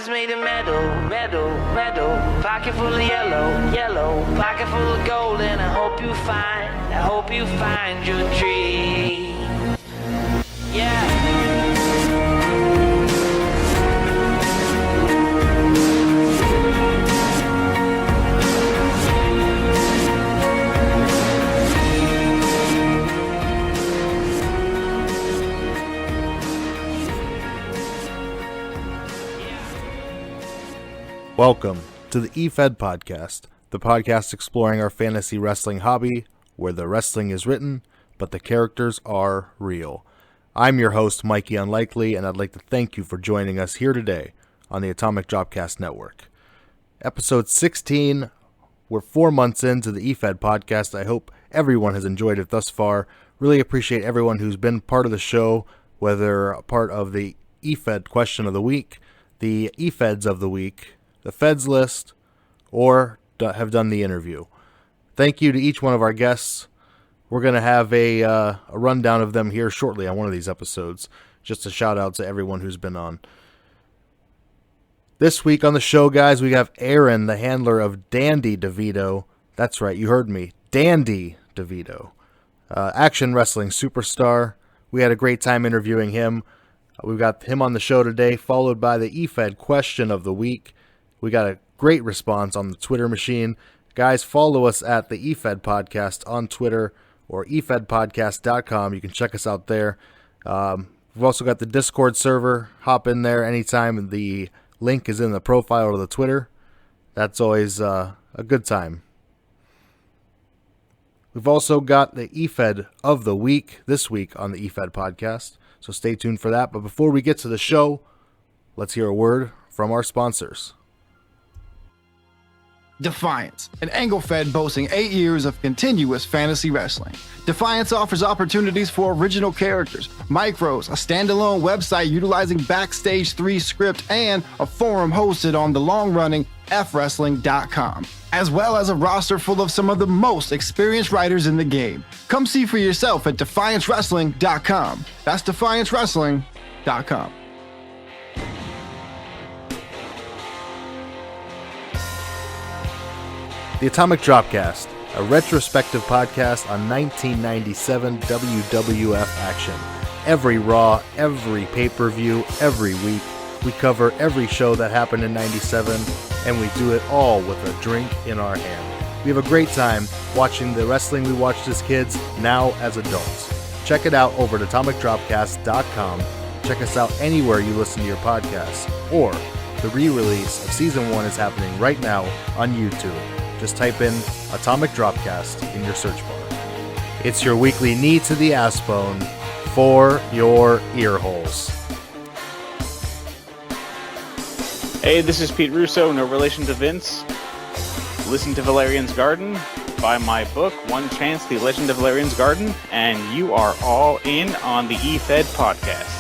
is made of metal, metal, metal. Pocket full of yellow, yellow. Pocket full of gold, and I hope you find your dream. Yeah. Welcome to the Efed Podcast, the podcast exploring our fantasy wrestling hobby, where the wrestling is written, but the characters are real. I'm your host, Mikey Unlikely, and I'd like to thank you for joining us here today on the Atomic Dropcast Network. Episode 16, we're 4 months into the Efed Podcast. I hope everyone has enjoyed it thus far. Really appreciate everyone who's been part of the show, whether a part of the Efed Question of the Week, the Efeds of the Week, the Feds list, or have done the interview. Thank you to each one of our guests. We're going to have a rundown of them here shortly on one of these episodes. Just a shout out to everyone who's been on. This week on the show, guys, we have Aaron, the handler of Dandy DeVito. That's right, you heard me. Dandy DeVito. Action wrestling superstar. We had a great time interviewing him. We've got him on the show today, followed by the Efed Question of the Week. We got a great response on the Twitter machine. Guys, follow us at the Efed Podcast on Twitter or efedpodcast.com. You can check us out there. We've also got the Discord server. Hop in there anytime. The link is in the profile of the Twitter. That's always a good time. We've also got the Efed of the Week this week on the Efed Podcast. So stay tuned for that. But before we get to the show, let's hear a word from our sponsors. Defiance, an angle fed boasting 8 years of continuous fantasy wrestling. Defiance offers opportunities for original characters, micros, a standalone website utilizing Backstage 3 script, and a forum hosted on the long-running fwrestling.com, as well as a roster full of some of the most experienced writers in the game. Come see for yourself at defiancewrestling.com. That's defiancewrestling.com. The Atomic Dropcast, a retrospective podcast on 1997 WWF action. Every Raw, every pay-per-view, every week, we cover every show that happened in 97, and we do it all with a drink in our hand. We have a great time watching the wrestling we watched as kids, now as adults. Check it out over at AtomicDropcast.com. Check us out anywhere you listen to your podcasts, or the re-release of Season 1 is happening right now on YouTube. Just type in Atomic Dropcast in your search bar. It's your weekly knee to the ass bone for your ear holes. Hey, this is Pete Russo, no relation to Vince. Listen to Valerian's Garden, buy my book, One Chance, The Legend of Valerian's Garden, and you are all in on the Efed Podcast.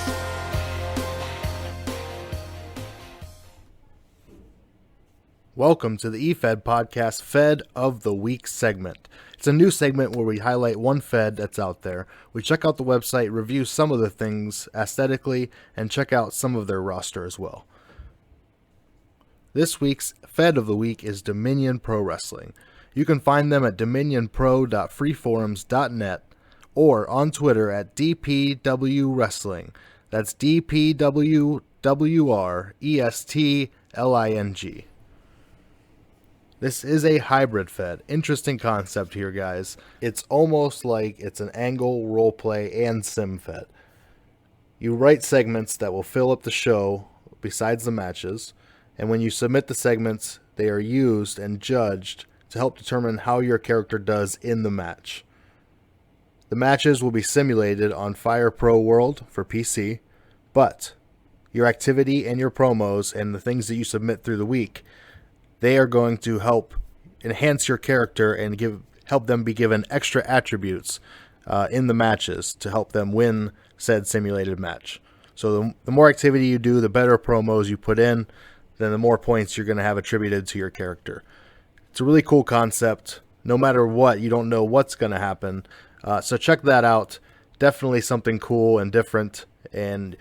Welcome to the Efed Podcast Fed of the Week segment. It's a new segment where we highlight one Fed that's out there. We check out the website, review some of the things aesthetically, and check out some of their roster as well. This week's Fed of the Week is Dominion Pro Wrestling. You can find them at dominionpro.freeforums.net or on Twitter at DPW Wrestling. That's DPWWRESTLING. This is a hybrid Fed. Interesting concept here, guys. It's almost like it's an angle, roleplay, and sim Fed. You write segments that will fill up the show besides the matches, and when you submit the segments, they are used and judged to help determine how your character does in the match. The matches will be simulated on Fire Pro World for PC, but your activity and your promos and the things that you submit through the week, they are going to help enhance your character and help them be given extra attributes in the matches to help them win said simulated match. So the more activity you do, the better promos you put in, then the more points you're going to have attributed to your character. It's a really cool concept. No matter what, you don't know what's going to happen. So check that out. Definitely something cool and different. And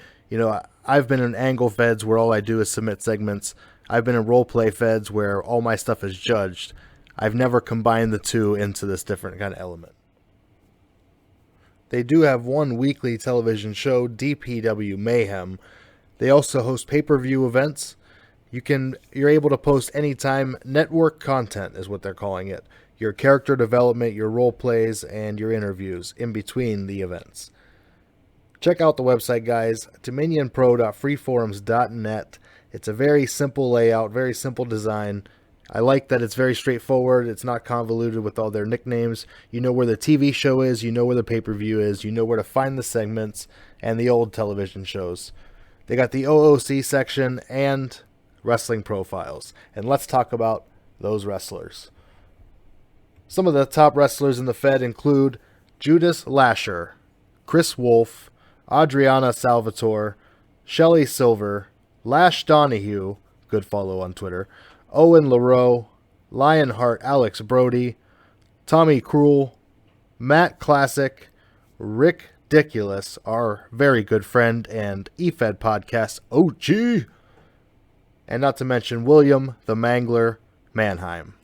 I've been in angle feds where all I do is submit segments. I've been in role play feds where all my stuff is judged. I've never combined the two into this different kind of element. They do have one weekly television show, DPW Mayhem. They also host pay-per-view events. You're able to post anytime. Network content is what they're calling it. Your character development, your role plays, and your interviews in between the events. Check out the website, guys, dominionpro.freeforums.net. It's a very simple layout, very simple design. I like that it's very straightforward. It's not convoluted with all their nicknames. You know where the TV show is, you know where the pay-per-view is, you know where to find the segments and the old television shows. They got the OOC section and wrestling profiles. And let's talk about those wrestlers. Some of the top wrestlers in the Fed include Judas Lasher, Chris Wolf, Adriana Salvatore, Shelley Silver, Lash Donahue, good follow on Twitter, Owen LaRoe, Lionheart Alex Brody, Tommy Cruel, Matt Classic, Rick Diculous, our very good friend and Efed Podcast OG, and not to mention William the Mangler Mannheim,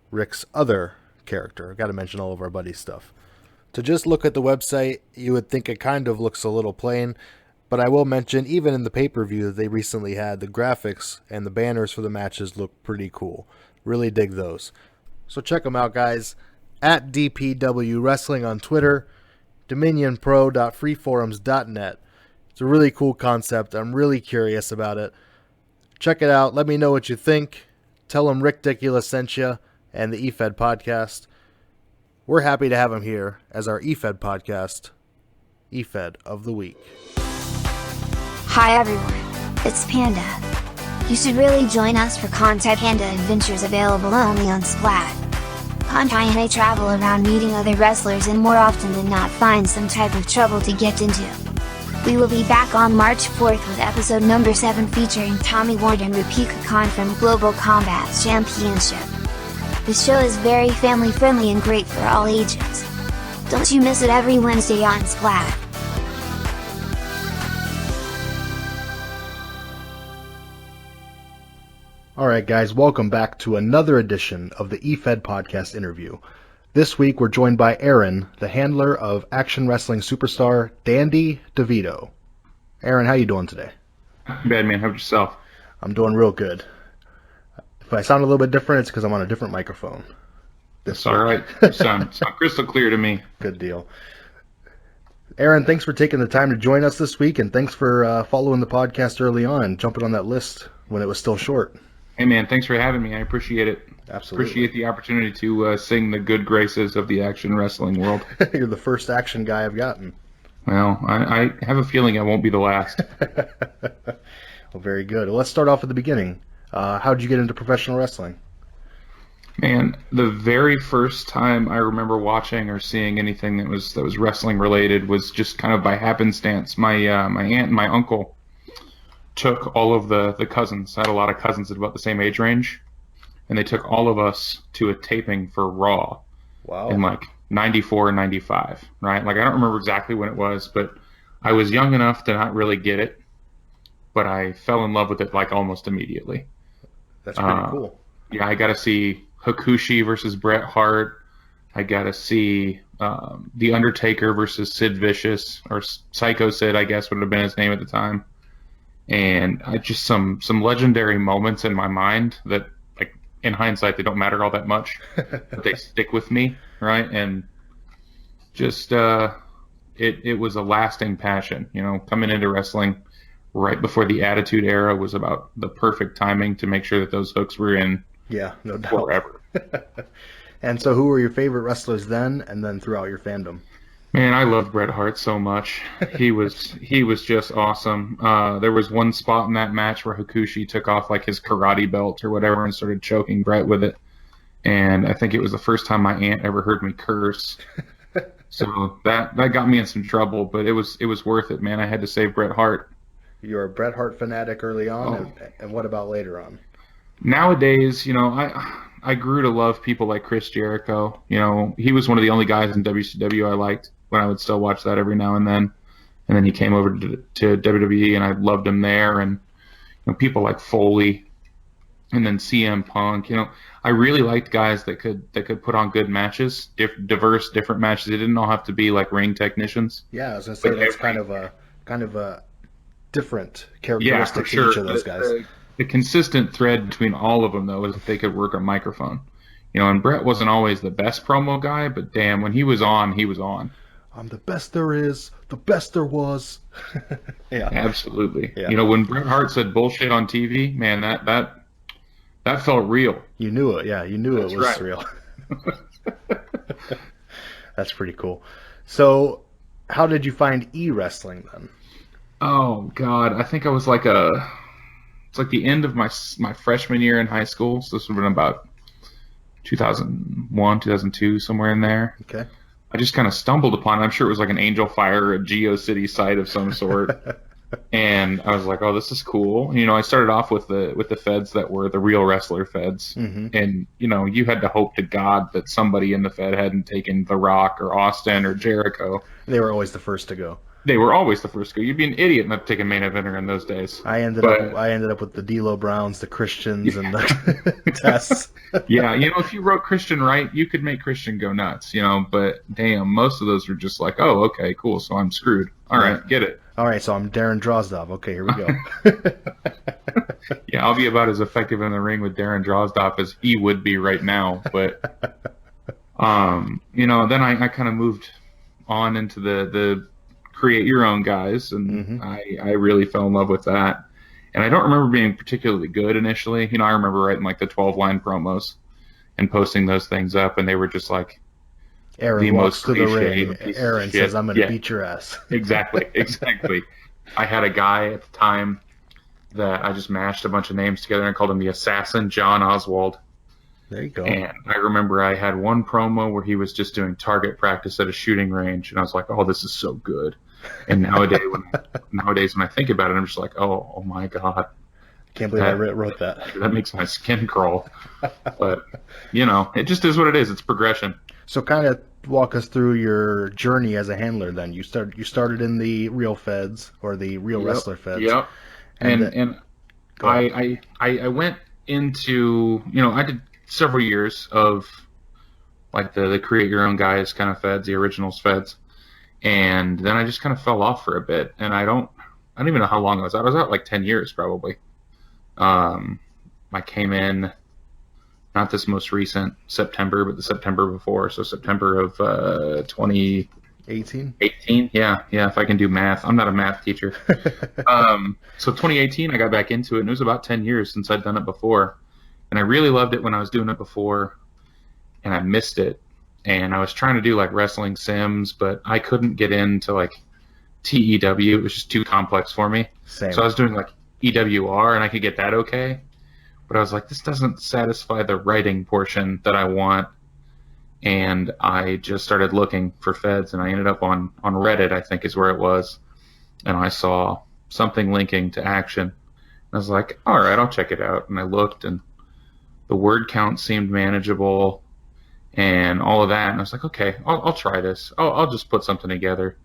Rick's other character. Got to mention all of our buddies' stuff. To just look at the website, you would think it kind of looks a little plain, but I will mention, even in the pay-per-view that they recently had, the graphics and the banners for the matches look pretty cool. Really dig those. So check them out, guys. At DPW Wrestling on Twitter, dominionpro.freeforums.net. It's a really cool concept. I'm really curious about it. Check it out. Let me know what you think. Tell them Rick Diculous sent you and the Efed Podcast. We're happy to have him here as our Efed Podcast, Efed of the Week. Hi everyone, it's Panda. You should really join us for Content Panda adventures available only on Splat. Contai and I travel around meeting other wrestlers and more often than not find some type of trouble to get into. We will be back on March 4th with episode number 7 featuring Tommy Ward and Rupika Khan from Global Combat Championship. The show is very family friendly and great for all ages. Don't you miss it every Wednesday on Splat. Alright guys, welcome back to another edition of the Efed Podcast interview. This week we're joined by Aaron, the handler of action wrestling superstar Dandy DeVito. Aaron, how you doing today? Bad man, how about yourself? I'm doing real good. If I sound a little bit different, it's because I'm on a different microphone. That's all right. You sound crystal clear to me. Good deal. Aaron, thanks for taking the time to join us this week, and thanks for following the podcast early on, jumping on that list when it was still short. Hey man, thanks for having me. I appreciate it. Absolutely. Appreciate the opportunity to sing the good graces of the action wrestling world. You're the first action guy I've gotten. Well, I have a feeling I won't be the last. Well, very good. Well, let's start off at the beginning. How did you get into professional wrestling? Man, the very first time I remember watching or seeing anything that was wrestling related was just kind of by happenstance. My aunt and my uncle took all of the cousins. I had a lot of cousins at about the same age range, and they took all of us to a taping for Raw. Wow. In like 94 or 95, right? Like I don't remember exactly when it was, but I was young enough to not really get it, but I fell in love with it like almost immediately. That's pretty cool. Yeah, I got to see Hakushi versus Bret Hart. I got to see The Undertaker versus Sid Vicious, or Psycho Sid, I guess would have been his name at the time. And I just some legendary moments in my mind that, like in hindsight, they don't matter all that much, but they stick with me, right? And just it was a lasting passion, coming into wrestling right before the Attitude Era was about the perfect timing to make sure that those hooks were in. Yeah, no doubt. Forever. And so who were your favorite wrestlers then and then throughout your fandom? Man, I loved Bret Hart so much. He was just awesome. There was one spot in that match where Hakushi took off like his karate belt or whatever and started choking Bret with it. And I think it was the first time my aunt ever heard me curse. So that got me in some trouble, but it was worth it, man. I had to save Bret Hart. You were a Bret Hart fanatic early on, and what about later on? Nowadays, I grew to love people like Chris Jericho. He was one of the only guys in WCW I liked when I would still watch that every now and then. and then he came over to WWE, and I loved him there. And people like Foley, and then CM Punk. I really liked guys that could put on good matches, diverse, different matches. They didn't all have to be like ring technicians. Yeah, I was gonna say that's kind of a different characteristic to each of those guys. The consistent thread between all of them, though, is that they could work a microphone. And Brett wasn't always the best promo guy, but damn, when he was on, he was on. I'm the best there is, the best there was. Yeah, absolutely. Yeah. When Bret Hart said bullshit on TV, man, that felt real. You knew it. Yeah, you knew it was right. real. That's pretty cool. So, how did you find e-wrestling then? Oh God, I think I was like it's like the end of my freshman year in high school. So this would have been about 2001, 2002, somewhere in there. Okay. I just kind of stumbled upon it. I'm sure it was like an Angel Fire or a GeoCity site of some sort. And I was like, oh, this is cool. I started off with the feds that were the real wrestler feds. Mm-hmm. And, you had to hope to God that somebody in the fed hadn't taken The Rock or Austin or Jericho. They were always the first to go. They were always the first to go. You'd be an idiot not taking main eventer in those days. I ended up with the D'Lo Browns, the Christians, and the Tests. Yeah, if you wrote Christian right, you could make Christian go nuts, But damn, most of those were just like, oh, okay, cool, so I'm screwed. All right, get it. All right, so I'm Darren Drozdov. Okay, here we go. Yeah, I'll be about as effective in the ring with Darren Drozdov as he would be right now. But, then I kind of moved on into the create your own guys, and I really fell in love with that. And I don't remember being particularly good initially. I remember writing like the 12-line promos and posting those things up, and they were just like, Aaron walks to the ring. Aaron says, I'm going to beat your ass. Exactly. I had a guy at the time that I just mashed a bunch of names together and called him the Assassin, John Oswald. There you go. And I remember I had one promo where he was just doing target practice at a shooting range, and I was like, oh, this is so good. And nowadays when I think about it, I'm just like, oh my God. Can't believe I wrote that. That makes my skin crawl. But, it just is what it is. It's progression. So kind of walk us through your journey as a handler then. You started in the real feds, or the real wrestler feds. Yep. And I went into, I did several years of like the create your own guys kind of feds, the originals feds. And then I just kind of fell off for a bit. And I don't even know how long I was out. I was out like 10 years probably. I came in, not this most recent September, but the September before. So September of 2018. 18? Yeah, if I can do math. I'm not a math teacher. So 2018, I got back into it, and it was about 10 years since I'd done it before. And I really loved it when I was doing it before, and I missed it. And I was trying to do like wrestling sims, but I couldn't get into like TEW. It was just too complex for me. Same. So I was doing like EWR, and I could get that okay. But I was like, this doesn't satisfy the writing portion that I want. And I just started looking for feds, and I ended up on Reddit, I think is where it was. And I saw something linking to Action. And I was like, all right, I'll check it out. And I looked, and the word count seemed manageable and all of that. And I was like, okay, I'll try this. I'll just put something together.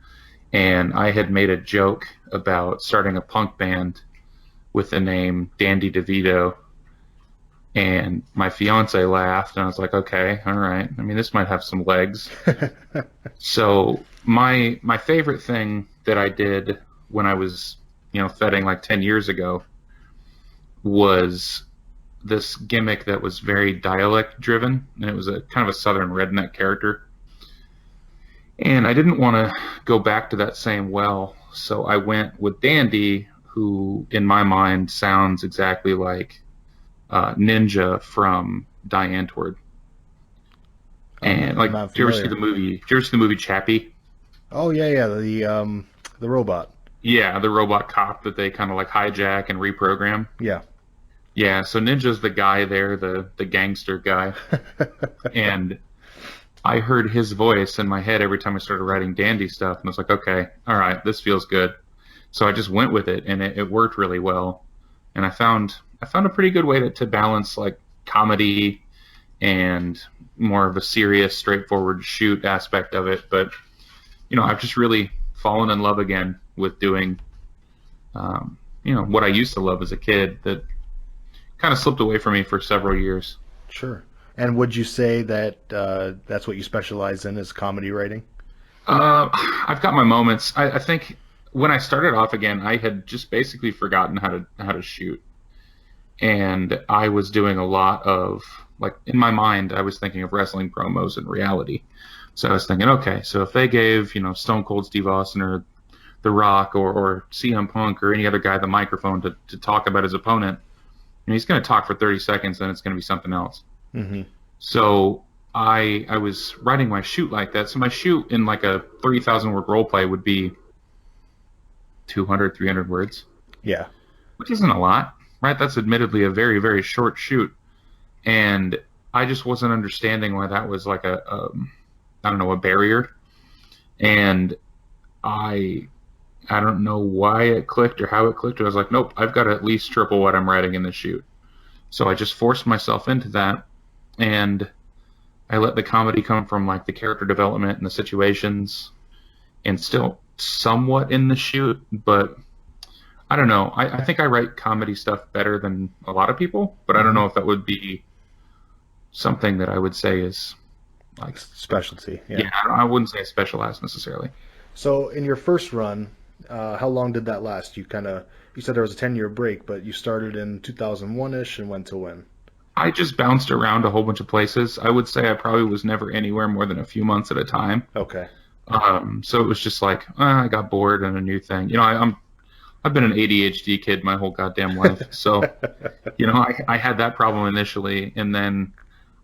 And I had made a joke about starting a punk band with the name Dandy DeVito. And my fiance laughed, and I was like, okay, all right. I mean, this might have some legs. So my favorite thing that I did when I was, fedding like 10 years ago was this gimmick that was very dialect driven, and it was a kind of a southern redneck character. And I didn't want to go back to that same well, so I went with Dandy, who in my mind sounds exactly like Ninja from Die Antwoord. And like, did you ever see the movie? Did you ever see the movie Chappie? Oh yeah, the robot. Yeah, the robot cop that they kind of like hijack and reprogram. Yeah. So Ninja's the guy there, the gangster guy, and I heard his voice in my head every time I started writing Dandy stuff, and I was like, okay, all right, this feels good. So I just went with it, and it worked really well. And I found a pretty good way to balance like comedy and more of a serious, straightforward shoot aspect of it. But I've just really fallen in love again with doing, what I used to love as a kid that kind of slipped away from me for several years. Sure. And would you say that that's what you specialize in, is comedy writing? I've got my moments. I think when I started off again, I had just basically forgotten how to shoot, and I was doing a lot of, like, in my mind, I was thinking of wrestling promos in reality. So I was thinking, okay, so if they gave Stone Cold Steve Austin or The Rock or CM Punk or any other guy the microphone to talk about his opponent, he's going to talk for 30 seconds, and it's going to be something else. Mm-hmm. So I was writing my shoot like that. So my shoot in like a 3,000 word role play would be 200, 300 words. Yeah. Which isn't a lot, right? That's admittedly a very, very short shoot. And I just wasn't understanding why that was like a barrier. And I don't know why it clicked or how it clicked. I was like, nope, I've got to at least triple what I'm writing in this shoot. So I just forced myself into that, and I let the comedy come from like the character development and the situations, and still somewhat in the shoot, but I don't know. I think I write comedy stuff better than a lot of people, but I don't know if that would be something that I would say is like specialty. Yeah, I wouldn't say specialized necessarily. So in your first run, how long did that last? You said there was a 10-year break, but you started in 2001-ish and went to when? I just bounced around a whole bunch of places. I would say I probably was never anywhere more than a few months at a time. Okay. So it was just like, I got bored and a new thing. I've been an ADHD kid my whole goddamn life. So, I had that problem initially, and then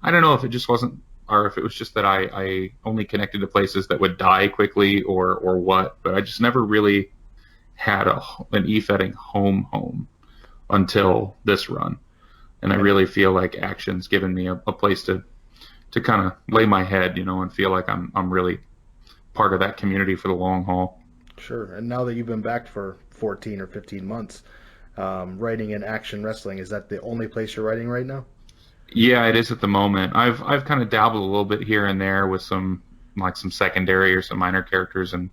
I don't know if it just wasn't, or if it was just that I only connected to places that would die quickly or what, but I just never really had an Efeding home until this run. And I really feel like action's given me a place to kind of lay my head, and feel like I'm really part of that community for the long haul. Sure. And now that you've been back for 14 or 15 months, writing in action wrestling, is that the only place you're writing right now? Yeah, it is at the moment. I've kind of dabbled a little bit here and there with some secondary or some minor characters and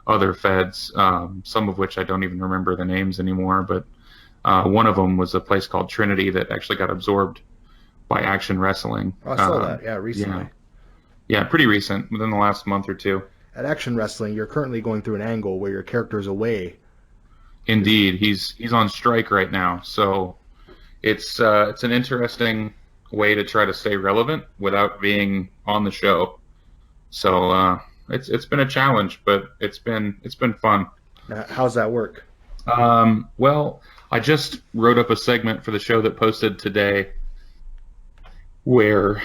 other feds, some of which I don't even remember the names anymore, but one of them was a place called Trinity that actually got absorbed by Action Wrestling. I saw that, recently. Yeah, pretty recent, within the last month or two. At Action Wrestling, you're currently going through an angle where your character's away. Indeed, he's on strike right now, so it's an interesting way to try to stay relevant without being on the show. So it's been a challenge, but it's been fun. Now, how's that work? Well, I just wrote up a segment for the show that posted today where,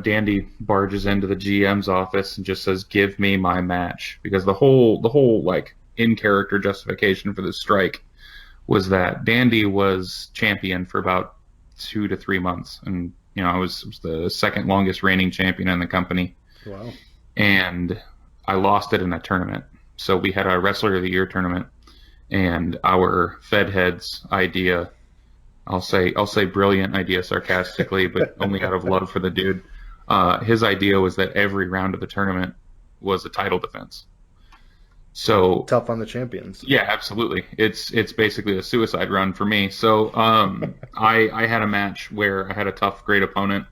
Dandy barges into the GM's office and just says, "Give me my match," because the whole like in-character justification for this strike was that Dandy was champion for about 2 to 3 months, and I was the second longest reigning champion in the company. Wow. And I lost it in a tournament. So we had a Wrestler of the Year tournament, and our Fed head's idea, I'll say brilliant idea sarcastically, but only out of love for the dude. His idea was that every round of the tournament was a title defense. So tough on the champions. Yeah, absolutely. It's basically a suicide run for me. So I had a match where I had a tough, great opponent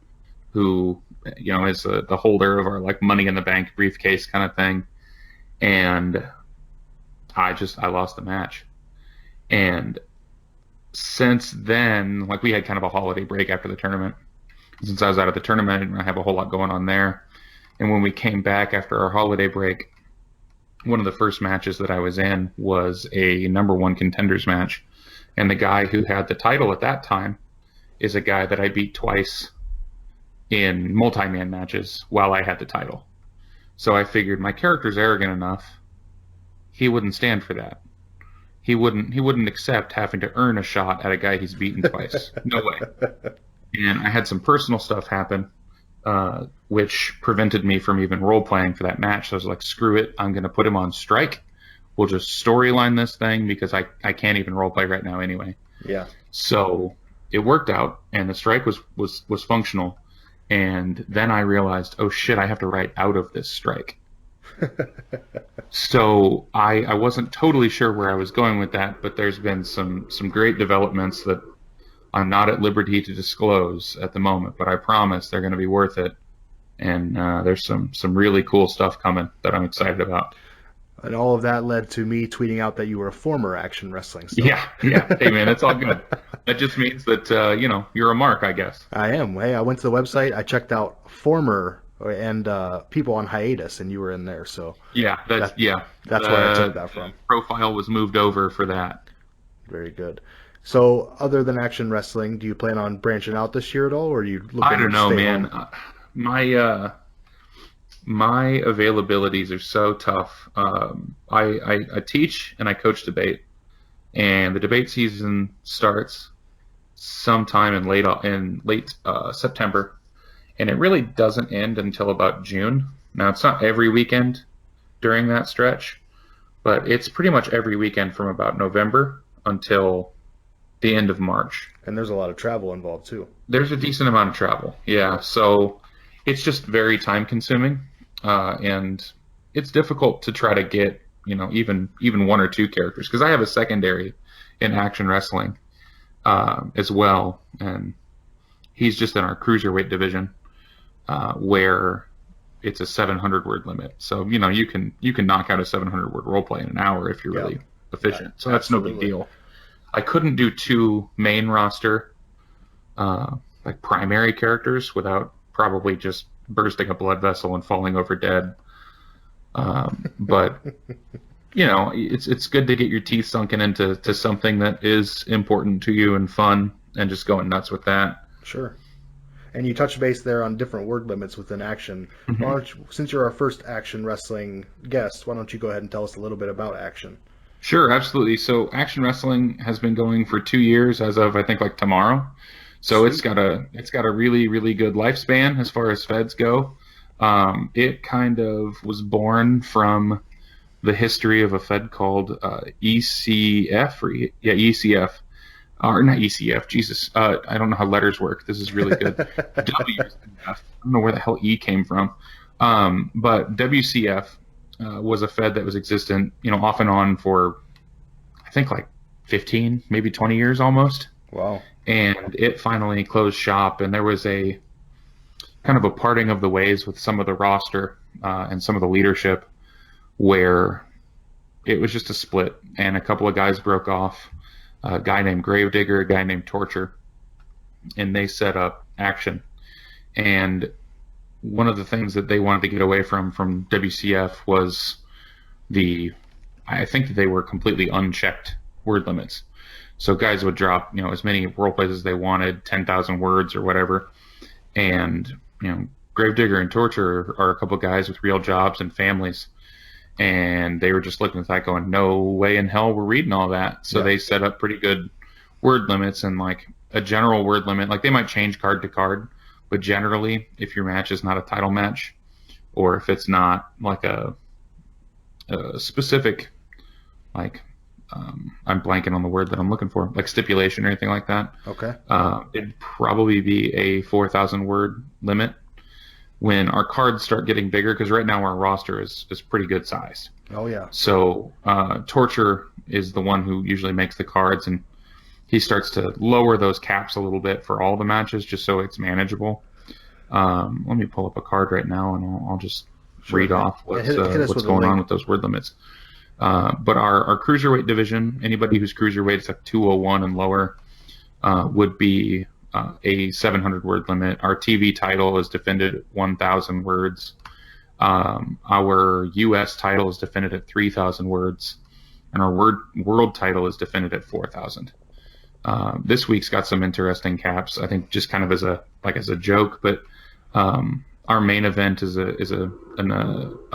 who is the holder of our like Money in the Bank briefcase kind of thing, and I lost the match. And since then, like, we had kind of a holiday break after the tournament. Since I was out of the tournament, I didn't have a whole lot going on there. And when we came back after our holiday break, one of the first matches that I was in was a number one contenders match. And the guy who had the title at that time is a guy that I beat twice in multi-man matches while I had the title. So I figured my character's arrogant enough, he wouldn't stand for that. He wouldn't accept having to earn a shot at a guy he's beaten twice. No way. And I had some personal stuff happen, which prevented me from even role-playing for that match. So I was like, screw it, I'm going to put him on strike. We'll just storyline this thing because I can't even role-play right now anyway. Yeah. So it worked out, and the strike was functional. And then I realized, oh shit, I have to write out of this strike. So I wasn't totally sure where I was going with that, but there's been some great developments that I'm not at liberty to disclose at the moment, but I promise they're going to be worth it. And there's some really cool stuff coming that I'm excited about. And all of that led to me tweeting out that you were a former Action Wrestling star. Yeah. Hey, man, that's all good. That just means that, you're a mark, I guess. I am. Hey, I went to the website. I checked out former and people on hiatus, and you were in there. So That's where I took that from. Profile was moved over for that. Very good. So, other than Action Wrestling, do you plan on branching out this year at all, or are you looking? I don't know, stay man. home? My availabilities are so tough. I teach and I coach debate, and the debate season starts sometime in late September, and it really doesn't end until about June. Now, it's not every weekend during that stretch, but it's pretty much every weekend from about November until the end of March. And there's a lot of travel involved too. There's a decent amount of travel, yeah. So it's just very time consuming, and it's difficult to try to get even one or two characters, because I have a secondary in Action Wrestling as well, and he's just in our cruiserweight division where it's a 700 word limit. So you can knock out a 700 word role play in an hour if you're really efficient. So that's no big deal. I couldn't do two main roster like primary characters without probably just bursting a blood vessel and falling over dead. But it's good to get your teeth sunken into something that is important to you and fun, and just going nuts with that. Sure. And you touched base there on different word limits within Action. Mm-hmm. Why don't you, since you're our first Action Wrestling guest, why don't you go ahead and tell us a little bit about Action? Sure, absolutely. So Action Wrestling has been going for 2 years as of, I think, like tomorrow. So Sweet. it's got a really, really good lifespan as far as feds go. It kind of was born from the history of a fed called ECF, ECF. Or not ECF, Jesus. I don't know how letters work. This is really good. W. I don't know where the hell E came from. But WCF was a fed that was existent, off and on for, I think, like 15, maybe 20 years almost. Wow. And it finally closed shop, and there was a kind of a parting of the ways with some of the roster and some of the leadership, where it was just a split, and a couple of guys broke off, a guy named Gravedigger, a guy named Torture, and they set up Action. And one of the things that they wanted to get away from WCF was I think that they were completely unchecked word limits. So guys would drop, as many role plays as they wanted, 10,000 words or whatever. And, Gravedigger and Torture are a couple of guys with real jobs and families. And they were just looking at that going, no way in hell we're reading all that. So they set up pretty good word limits, and like a general word limit. Like they might change card to card, but generally, if your match is not a title match, or if it's not like a specific, like, I'm blanking on the word that I'm looking for, like stipulation or anything like that. Okay. It'd probably be a 4,000 word limit when our cards start getting bigger, because right now our roster is pretty good sized. Oh, yeah. So Torture is the one who usually makes the cards, and he starts to lower those caps a little bit for all the matches just so it's manageable. Let me pull up a card right now, and I'll just read off what's going on with those word limits. But our cruiserweight division, anybody who's cruiserweight, it's like 201 and lower, would be a 700 word limit. Our TV title is defended at 1,000 words. Our U.S. title is defended at 3,000 words, and our world title is defended at 4,000. This week's got some interesting caps, I think, just kind of as a joke, but our main event is a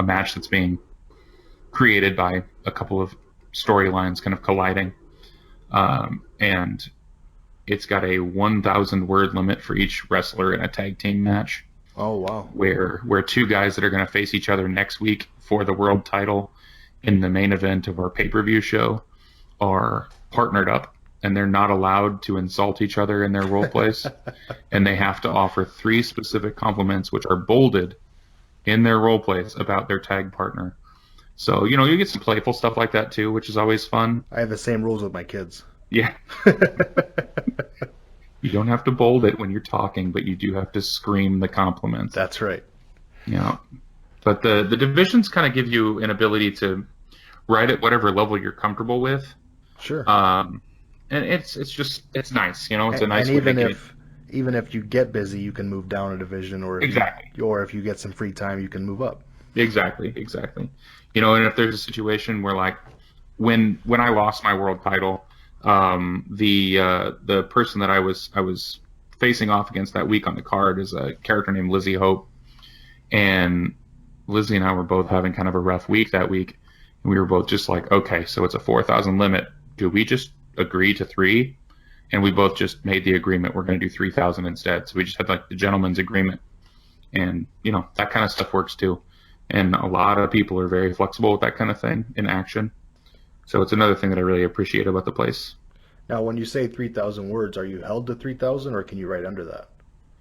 match that's being created by a couple of storylines kind of colliding, and it's got a 1,000 word limit for each wrestler in a tag team match. Oh, wow. Where two guys that are going to face each other next week for the world title in the main event of our pay-per-view show are partnered up, and they're not allowed to insult each other in their role plays, and they have to offer 3 specific compliments, which are bolded in their role plays about their tag partner. So, you get some playful stuff like that too, which is always fun. I have the same rules with my kids. Yeah. You don't have to bold it when you're talking, but you do have to scream the compliments. That's right. Yeah. But the divisions kind of give you an ability to write at whatever level you're comfortable with. Sure. And it's nice. It's a nice and way to get even if you get busy, you can move down a division, or if you get some free time, you can move up. Exactly. And if there's a situation where, like, when I lost my world title, the person that I was facing off against that week on the card is a character named Lizzie Hope, and Lizzie and I were both having kind of a rough week that week, and we were both just like, okay, so it's a 4,000 limit. Do we just agree to 3? And we both just made the agreement we're going to do 3,000 instead. So we just had like the gentleman's agreement, and that kind of stuff works too. And a lot of people are very flexible with that kind of thing in action. So it's another thing that I really appreciate about the place. Now, when you say 3,000 words, are you held to 3,000, or can you write under that?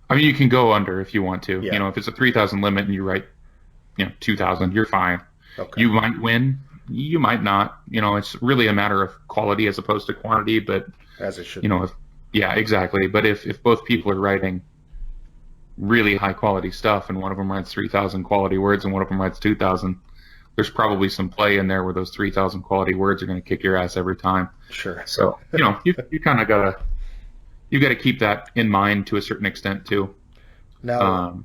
I mean, you can go under if you want to. Yeah. If it's a 3,000 limit and you write, 2,000, you're fine. Okay. You might win. You might not. It's really a matter of quality as opposed to quantity. But as it should. Yeah, exactly. But if both people are writing really high quality stuff, and one of them writes 3,000 quality words and one of them writes 2,000, there's probably some play in there where those 3,000 quality words are going to kick your ass every time. Sure. So you kind of gotta keep that in mind to a certain extent too. Now,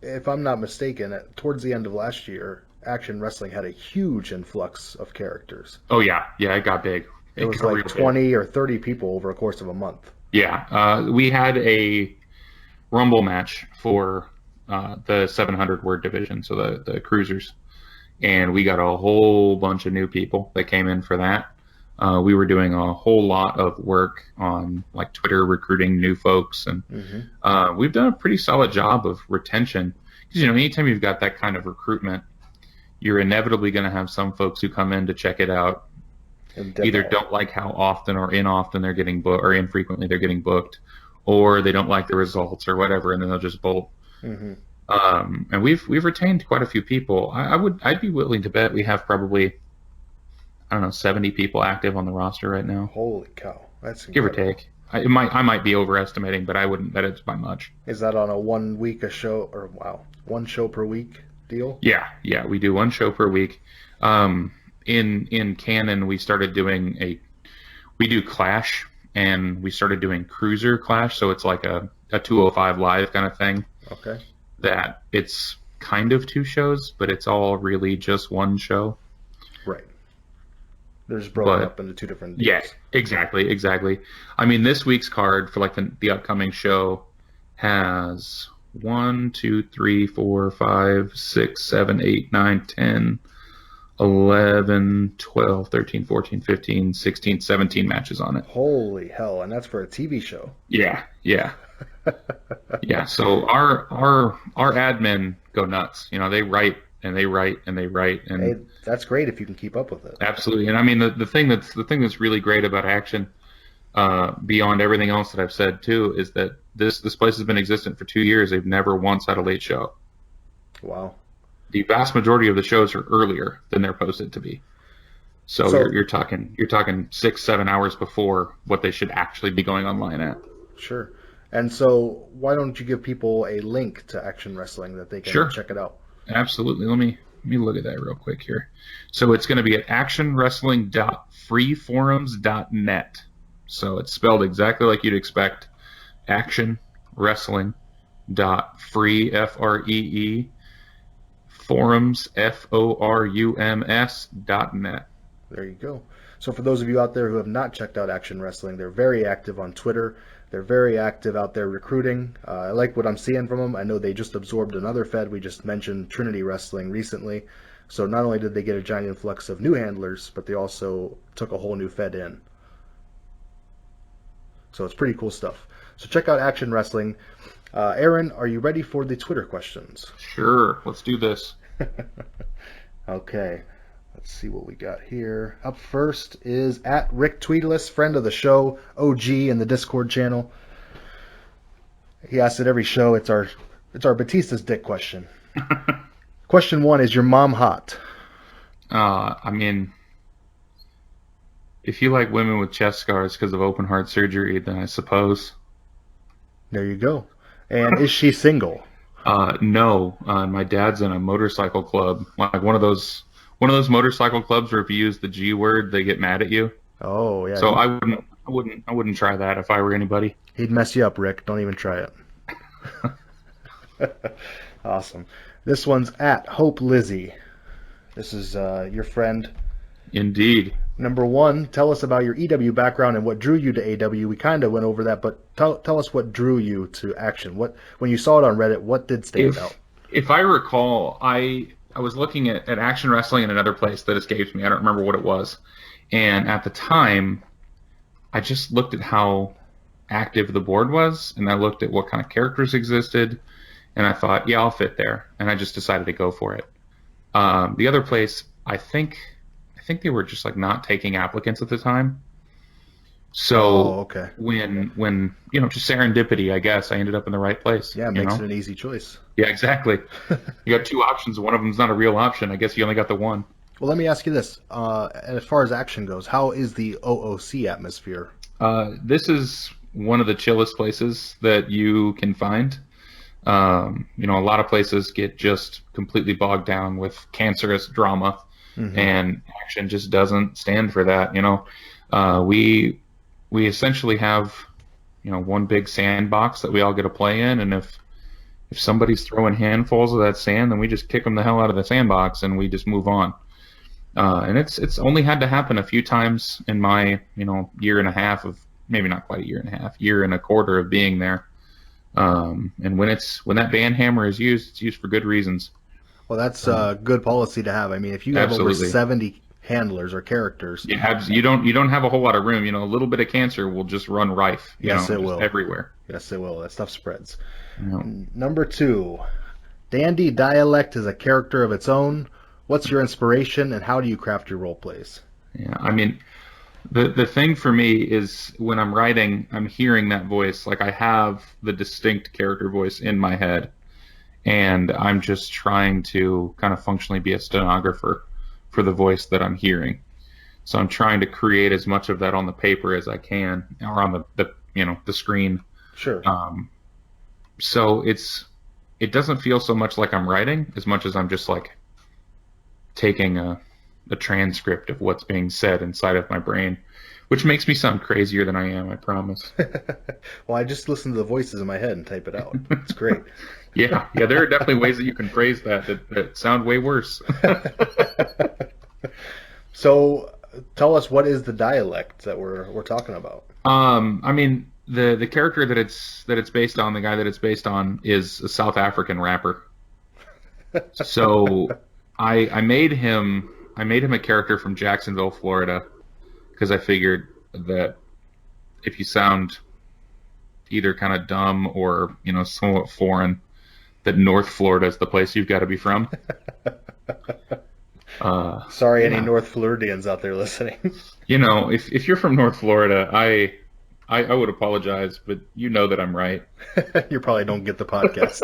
if I'm not mistaken, towards the end of last year, Action Wrestling had a huge influx of characters. Oh yeah, it got big. It was like 20 or 30 people over a course of a month. Yeah, we had a Rumble match for the 700 word division, so the cruisers, and we got a whole bunch of new people that came in for that. We were doing a whole lot of work on like Twitter, recruiting new folks, and we've done a pretty solid job of retention. Because anytime you've got that kind of recruitment, you're inevitably going to have some folks who come in to check it out, either don't like how often or inoften they're getting booked, or infrequently they're getting booked, or they don't like the results or whatever, and then they'll just bolt. And we've retained quite a few people. I'd be willing to bet we have probably, I don't know, 70 people active on the roster right now. Holy cow, that's give or incredible. take. I might be overestimating, but I wouldn't bet it's by much. Is that on a 1 week a show, or one show per week deal? Yeah, we do 1 show per week. In canon, we started doing we do Clash, and we started doing Cruiser Clash, so it's like a 205 live kind of thing. Okay. That it's kind of 2 shows, but it's all really just 1 show. Right. They're just broken up into 2 different deals. Yeah, exactly. I mean, this week's card for like the upcoming show has 1, 2, 3, 4, 5, 6, 7, 8, 9, 10, 11, 12, 13, 14, 15, 16, 17 matches on it. Holy hell, and that's for a TV show. Yeah. Yeah, so our admin go nuts. They write and they write and they write, and hey, that's great if you can keep up with it. Absolutely. And I mean the thing that's really great about Action, beyond everything else that I've said too, is that this place has been existent for 2 years. They've never once had a late show. Wow. The vast majority of the shows are earlier than they're posted to be. So you're talking 6-7 hours before what they should actually be going online at. Sure. And so why don't you give people a link to Action Wrestling that they can check it out? Absolutely. Let me look at that real quick here. So it's going to be at actionwrestling.freeforums.net. So it's spelled exactly like you'd expect. Actionwrestling.free, F-R-E-E, forums, F-O-R-U-M-S.net. There you go. So for those of you out there who have not checked out Action Wrestling, they're very active on Twitter. They're very active out there recruiting. I like what I'm seeing from them. I know they just absorbed another Fed. We just mentioned Trinity Wrestling recently. So not only did they get a giant influx of new handlers, but they also took a whole new Fed in. So it's pretty cool stuff. So check out Action Wrestling. Aaron, are you ready for the Twitter questions? Sure. Let's do this. Okay. Let's see what we got here. Up first is at Rick Tweedless, friend of the show, OG in the Discord channel. He asks at every show, it's our Batista's dick question. Question 1, is your mom hot? I mean, if you like women with chest scars because of open heart surgery, then I suppose. There you go. And is she single? No. My dad's in a motorcycle club, like one of those motorcycle clubs where if you use the G word, they get mad at you. Oh, yeah. So I wouldn't try that if I were anybody. He'd mess you up, Rick. Don't even try it. Awesome. This one's at Hope Lizzie. This is your friend. Indeed. Number 1, tell us about your EW background and what drew you to AW. We kind of went over that, but tell us what drew you to Action. When you saw it on Reddit, what did stand out? If I recall, I was looking at Action Wrestling in another place that escapes me. I don't remember what it was. And at the time, I just looked at how active the board was, and I looked at what kind of characters existed, and I thought, yeah, I'll fit there. And I just decided to go for it. The other place, I think they were just like not taking applicants at the time. So okay. when just serendipity, I guess, I ended up in the right place. Yeah, it makes it an easy choice. Yeah, exactly. You got 2 options. One of them's not a real option. I guess you only got the one. Well, let me ask you this. As far as Action goes, how is the OOC atmosphere? This is one of the chillest places that you can find. A lot of places get just completely bogged down with cancerous drama, and Action just doesn't stand for that. We essentially have, one big sandbox that we all get to play in, and if somebody's throwing handfuls of that sand, then we just kick them the hell out of the sandbox and we just move on. And it's only had to happen a few times in my year and a half of, maybe not quite a year and a half, year and a quarter of being there. And when that band hammer is used, it's used for good reasons. Well, that's a good policy to have. I mean, if you have over 70 handlers or characters, you don't have a whole lot of room. A little bit of cancer will just run rife. Yes, it will. Everywhere. Yes, it will. That stuff spreads. Yeah. Number 2, Dandy Dialect is a character of its own. What's your inspiration, and how do you craft your role plays? Yeah, I mean, the thing for me is when I'm writing, I'm hearing that voice. Like, I have the distinct character voice in my head, and I'm just trying to kind of functionally be a stenographer for the voice that I'm hearing. So I'm trying to create as much of that on the paper as I can, or on the screen. Sure. So it doesn't feel so much like I'm writing as much as I'm just like taking a transcript of what's being said inside of my brain, which makes me sound crazier than I am, I promise. Well, I just listen to the voices in my head and type it out. It's great. Yeah, there are definitely ways that you can phrase that sound way worse. So tell us, what is the dialect that we're talking about? I mean, the character that it's based on, the guy that it's based on, is a South African rapper. So I made him a character from Jacksonville, Florida, because I figured that if you sound either kind of dumb or somewhat foreign, that North Florida is the place you've got to be from. Sorry, any North Floridians out there listening. If you're from North Florida, I would apologize, but you know that I'm right. You probably don't get the podcast.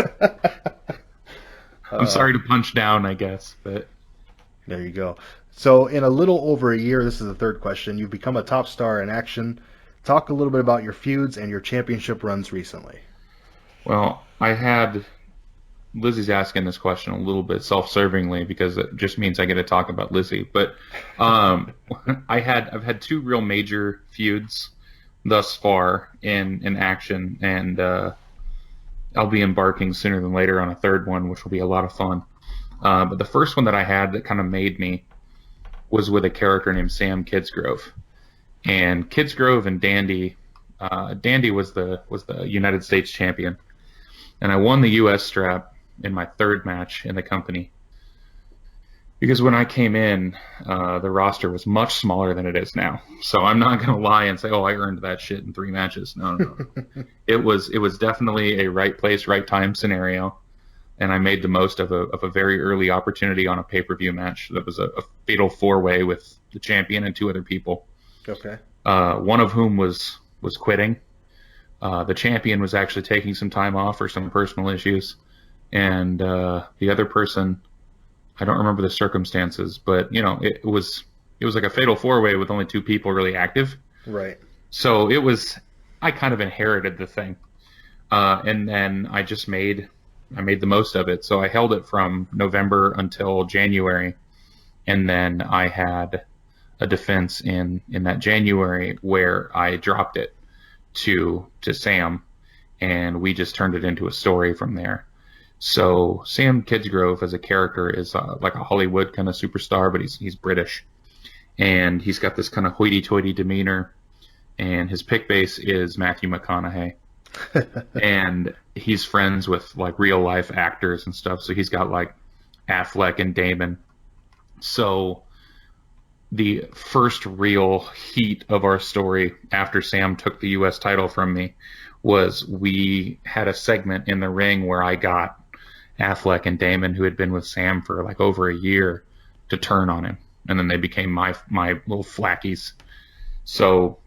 I'm sorry to punch down, I guess, but there you go. So in a little over a year, this is the third question, you've become a top star in Action. Talk a little bit about your feuds and your championship runs recently. Well, Lizzie's asking this question a little bit self-servingly because it just means I get to talk about Lizzie. But I've had 2 real major feuds thus far in Action, and I'll be embarking sooner than later on a third one, which will be a lot of fun. But the first one that I had that kind of made me was with a character named Sam Kidsgrove. And Kidsgrove and Dandy was the United States champion, and I won the U.S. strap in my 3rd match in the company. Because when I came in, the roster was much smaller than it is now. So I'm not going to lie and say, oh, I earned that shit in 3 matches. No. It was definitely a right place, right time scenario. And I made the most of a very early opportunity on a pay-per-view match that was a fatal 4-way with the champion and 2 other people. Okay. One of whom was quitting. The champion was actually taking some time off for some personal issues. And the other person I don't remember the circumstances, but it was like a fatal 4-way with only 2 people really active. Right. So I kind of inherited the thing, and then I made the most of it. So I held it from November until January, and then I had a defense in that January where I dropped it to Sam, and we just turned it into a story from there. So Sam Kidsgrove as a character is like a Hollywood kind of superstar, but he's British, and he's got this kind of hoity-toity demeanor, and his pick base is Matthew McConaughey. And he's friends with like real life actors and stuff. So he's got like Affleck and Damon. So the first real heat of our story after Sam took the U.S. title from me was we had a segment in the ring where I got Affleck and Damon, who had been with Sam for like over a year, to turn on him. And then they became my little flackies. So,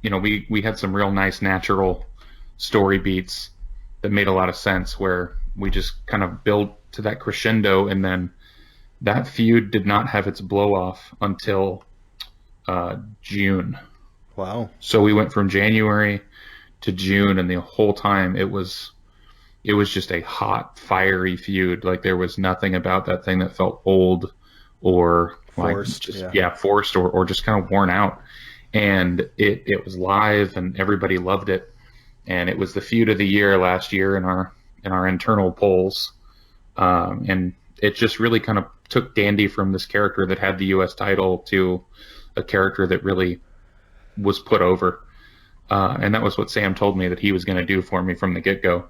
we had some real nice natural story beats that made a lot of sense, where we just kind of built to that crescendo, and then that feud did not have its blow off until June. Wow. So we went from January to June, and the whole time it was just a hot, fiery feud. Like there was nothing about that thing that felt old or forced. Forced or just kind of worn out. And it was live, and everybody loved it. And it was the feud of the year last year in our internal polls. And it just really kind of took Dandy from this character that had the U.S. title to a character that really was put over. And that was what Sam told me that he was going to do for me from the get-go,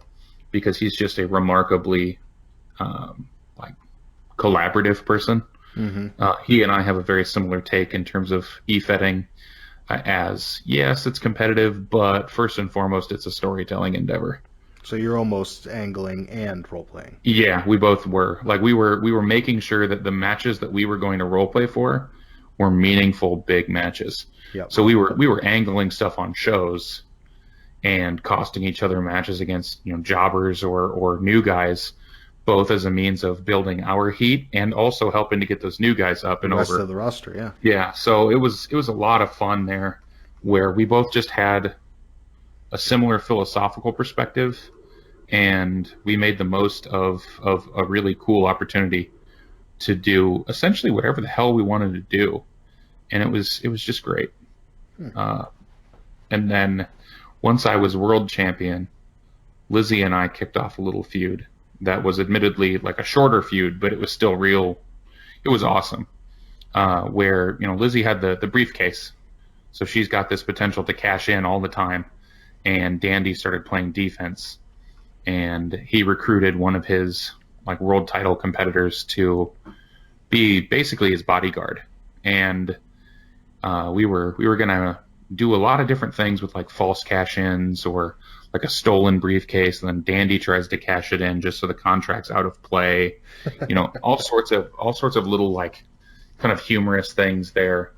because he's just a remarkably collaborative person. Mm-hmm. He and I have a very similar take in terms of Efeding. As yes, it's competitive, but first and foremost, it's a storytelling endeavor. So you're almost angling and role playing. Yeah, we both were. Like we were making sure that the matches that we were going to role play for were meaningful, big matches. Yep. So we were angling stuff on shows and costing each other matches against jobbers or new guys, both as a means of building our heat and also helping to get those new guys up and the rest over. Of the roster, yeah. Yeah, so it was a lot of fun there, where we both just had a similar philosophical perspective, and we made the most of a really cool opportunity to do essentially whatever the hell we wanted to do, and it was just great. And then once I was world champion, Lizzie and I kicked off a little feud that was admittedly like a shorter feud, but it was still real. It was awesome. Where Lizzie had the briefcase, so she's got this potential to cash in all the time, and Dandy started playing defense, and he recruited one of his like world title competitors to be basically his bodyguard, and we were gonna do a lot of different things with like false cash-ins or like a stolen briefcase, and then Dandy tries to cash it in just so the contract's out of play. All sorts of little like kind of humorous things there.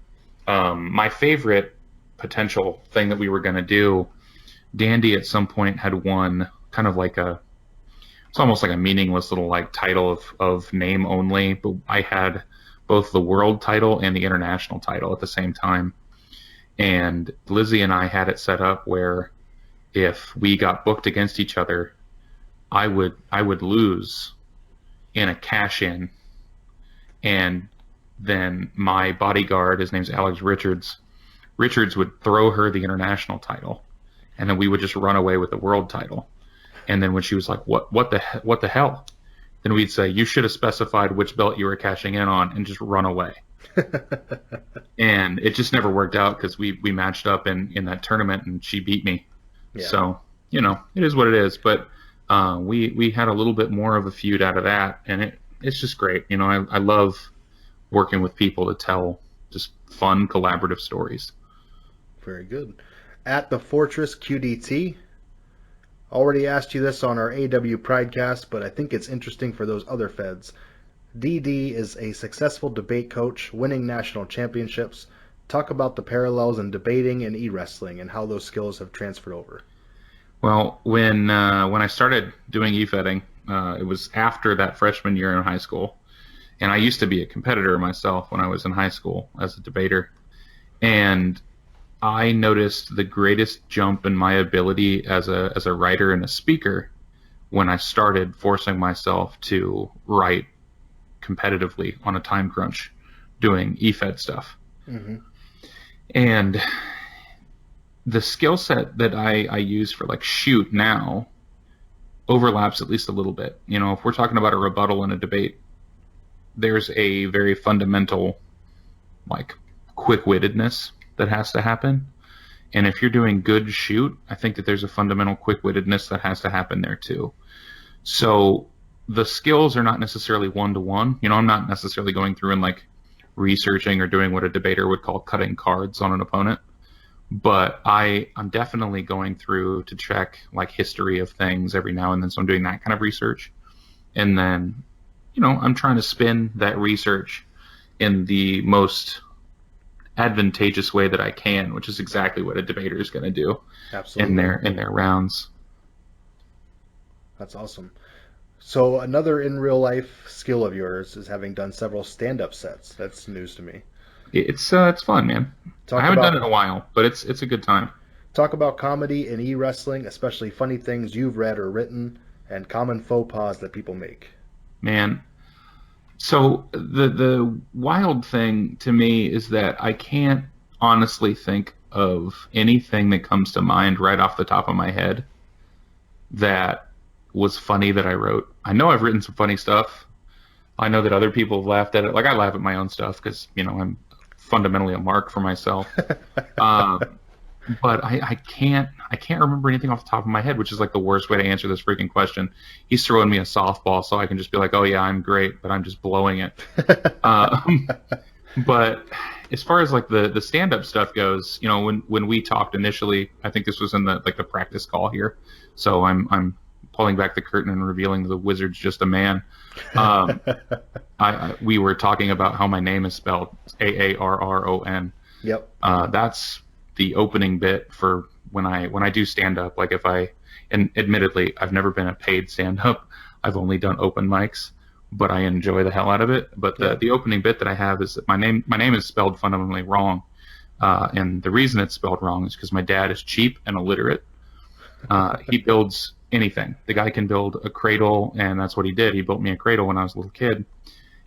My favorite potential thing that we were going to do, Dandy at some point had won kind of like it's almost like a meaningless little like title of name only, but I had both the world title and the international title at the same time. And Lizzie and I had it set up where if we got booked against each other, I would lose in a cash-in, and then my bodyguard, his name's Alex Richards would throw her the international title, and then we would just run away with the world title. And then when she was like, what the hell? Then we'd say, you should have specified which belt you were cashing in on, and just run away. And it just never worked out because we matched up in that tournament, and she beat me. Yeah. So, it is what it is. But we had a little bit more of a feud out of that, and it's just great. I love working with people to tell just fun, collaborative stories. Very good. At the Fortress QDT, already asked you this on our AW Pridecast, but I think it's interesting for those other feds. DD is a successful debate coach, winning national championships. Talk about the parallels in debating and e-wrestling and how those skills have transferred over. Well, when I started doing Efeding, it was after that freshman year in high school, And I used to be a competitor myself when I was in high school as a debater. And I noticed the greatest jump in my ability as a writer and a speaker when I started forcing myself to write competitively on a time crunch, doing Efed stuff. Mm-hmm. And the skill set that I use for like shoot now overlaps at least a little bit. You know, if we're talking about a rebuttal in a debate, there's a very fundamental like quick-wittedness that has to happen. And if you're doing good shoot, I think that there's a fundamental quick-wittedness that has to happen there too. So the skills are not necessarily one-to-one. You know, I'm not necessarily going through and like researching or doing what a debater would call cutting cards on an opponent. But I'm definitely going through to check like history of things every now and then. So I'm doing that kind of research. And then, you know, I'm trying to spin that research in the most advantageous way that I can, which is exactly what a debater is going to do. Absolutely. in their rounds. That's awesome. So another in real life skill of yours is having done several stand-up sets. That's news to me. It's fun, man. I haven't done it in a while, but it's a good time. Talk about comedy and e-wrestling, especially funny things you've read or written, and common faux pas that people make. Man, so the wild thing to me is that I can't honestly think of anything that comes to mind right off the top of my head that was funny that I wrote. I know I've written some funny stuff. I know that other people have laughed at it. Like, I laugh at my own stuff because, you know, I'm fundamentally a mark for myself. But I can't remember anything off the top of my head, which is like the worst way to answer this freaking question. He's throwing me a softball, so I can just be like, oh yeah, I'm great, but I'm just blowing it. But as far as like the stand-up stuff goes, you know, when we talked initially, I think this was in the practice call here. So I'm pulling back the curtain and revealing the wizard's just a man. We were talking about how my name is spelled Aarron. Yep. That's the opening bit for when I do stand up. Like and admittedly, I've never been a paid stand up. I've only done open mics, but I enjoy the hell out of it. But the opening bit that I have is that my name is spelled fundamentally wrong. And the reason it's spelled wrong is because my dad is cheap and illiterate. He builds anything. The guy can build a cradle, and that's what he did. He built me a cradle when I was a little kid,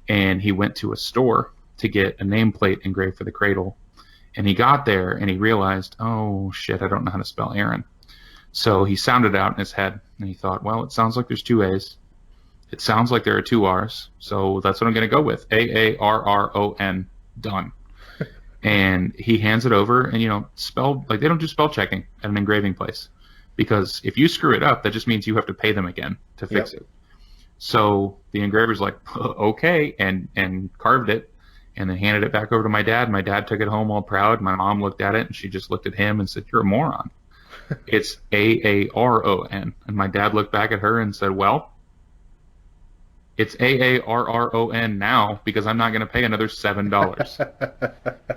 and he went to a store to get a nameplate engraved for the cradle. And he got there and he realized, oh shit, I don't know how to spell Aaron. So he sounded it out in his head and he thought, well, it sounds like there's two A's. It sounds like there are two R's. So that's what I'm going to go with. Aarron, done. And he hands it over, and, you know, they don't do spell checking at an engraving place, because if you screw it up, that just means you have to pay them again to fix it. So the engraver's like, okay, and carved it. And then handed it back over to my dad. My dad took it home all proud. My mom looked at it, and she just looked at him and said, you're a moron. It's Aarron. And my dad looked back at her and said, well, it's Aarron now, because I'm not going to pay another $7.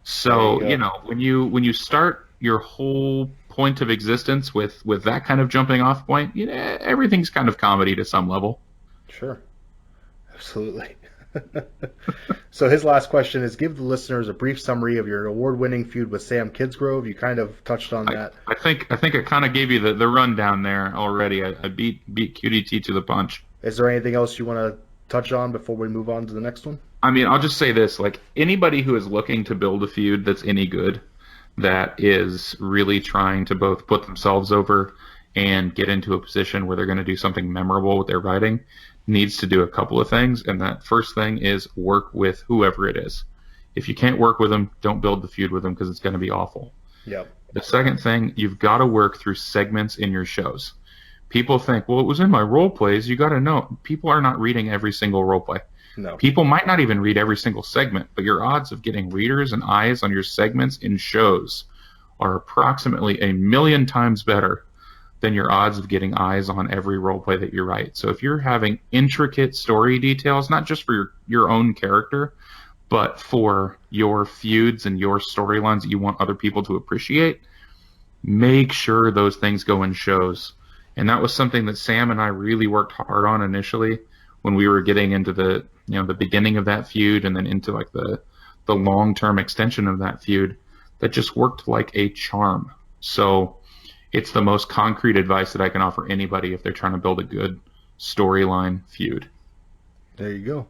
So, you know, when you start your whole point of existence with that kind of jumping off point, you know, everything's kind of comedy to some level. Sure. Absolutely. So his last question is, give the listeners a brief summary of your award-winning feud with Sam Kidsgrove. You kind of touched on that. I think I kind of gave you the rundown there already. I beat QDT to the punch. Is there anything else you want to touch on before we move on to the next one? I mean, I'll just say this. Like, anybody who is looking to build a feud that's any good, that is really trying to both put themselves over and get into a position where they're going to do something memorable with their writing, needs to do a couple of things. And that first thing is work with whoever it is. If you can't work with them, don't build the feud with them, because it's going to be awful. Yep. The second thing, you've got to work through segments in your shows. People think, well, it was in my role plays. You got to know, people are not reading every single role play. No. People might not even read every single segment, but your odds of getting readers and eyes on your segments in shows are approximately 1,000,000 times better than your odds of getting eyes on every role play that you write. So if you're having intricate story details, not just for your own character, but for your feuds and your storylines that you want other people to appreciate, make sure those things go in shows. And that was something that Sam and I really worked hard on initially, when we were getting into the the beginning of that feud and then into like the long-term extension of that feud, that just worked like a charm. So it's the most concrete advice that I can offer anybody if they're trying to build a good storyline feud. There you go.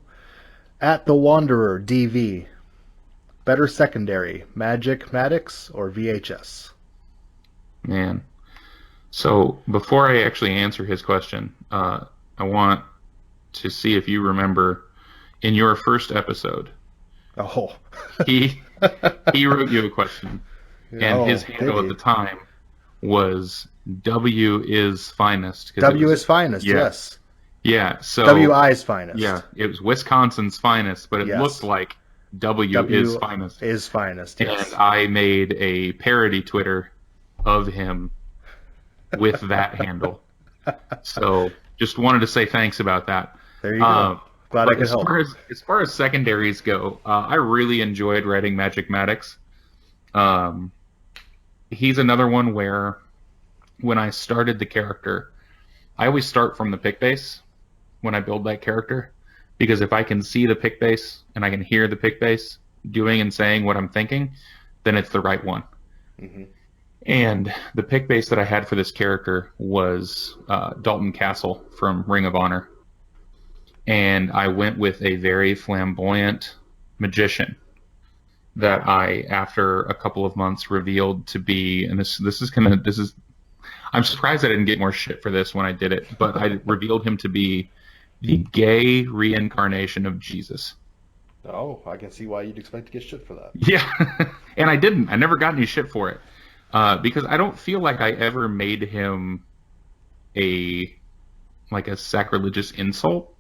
At the Wanderer DV, better secondary, Magic Maddox or VHS? Man. So before I actually answer his question, I want to see if you remember in your first episode. Oh. he wrote you a question, and his handle at the time was W is finest. W is finest, yes. Yeah, so WI's finest. Yeah, it was Wisconsin's finest, but it looked like W is finest. Is finest, yes. And I made a parody Twitter of him with that handle. So just wanted to say thanks about that. There you go. Glad I could help. As far as secondaries go, I really enjoyed writing Magic Maddox. He's another one where when I started the character, I always start from the pick base when I build that character, because if I can see the pick base and I can hear the pick base doing and saying what I'm thinking, then it's the right one. Mm-hmm. And the pick base that I had for this character was Dalton Castle from Ring of Honor. And I went with a very flamboyant magician that I, after a couple of months, revealed to be, and I'm surprised I didn't get more shit for this when I did it, but I revealed him to be the gay reincarnation of Jesus. Oh, I can see why you'd expect to get shit for that. Yeah, and I didn't. I never got any shit for it. Because I don't feel like I ever made him a sacrilegious insult.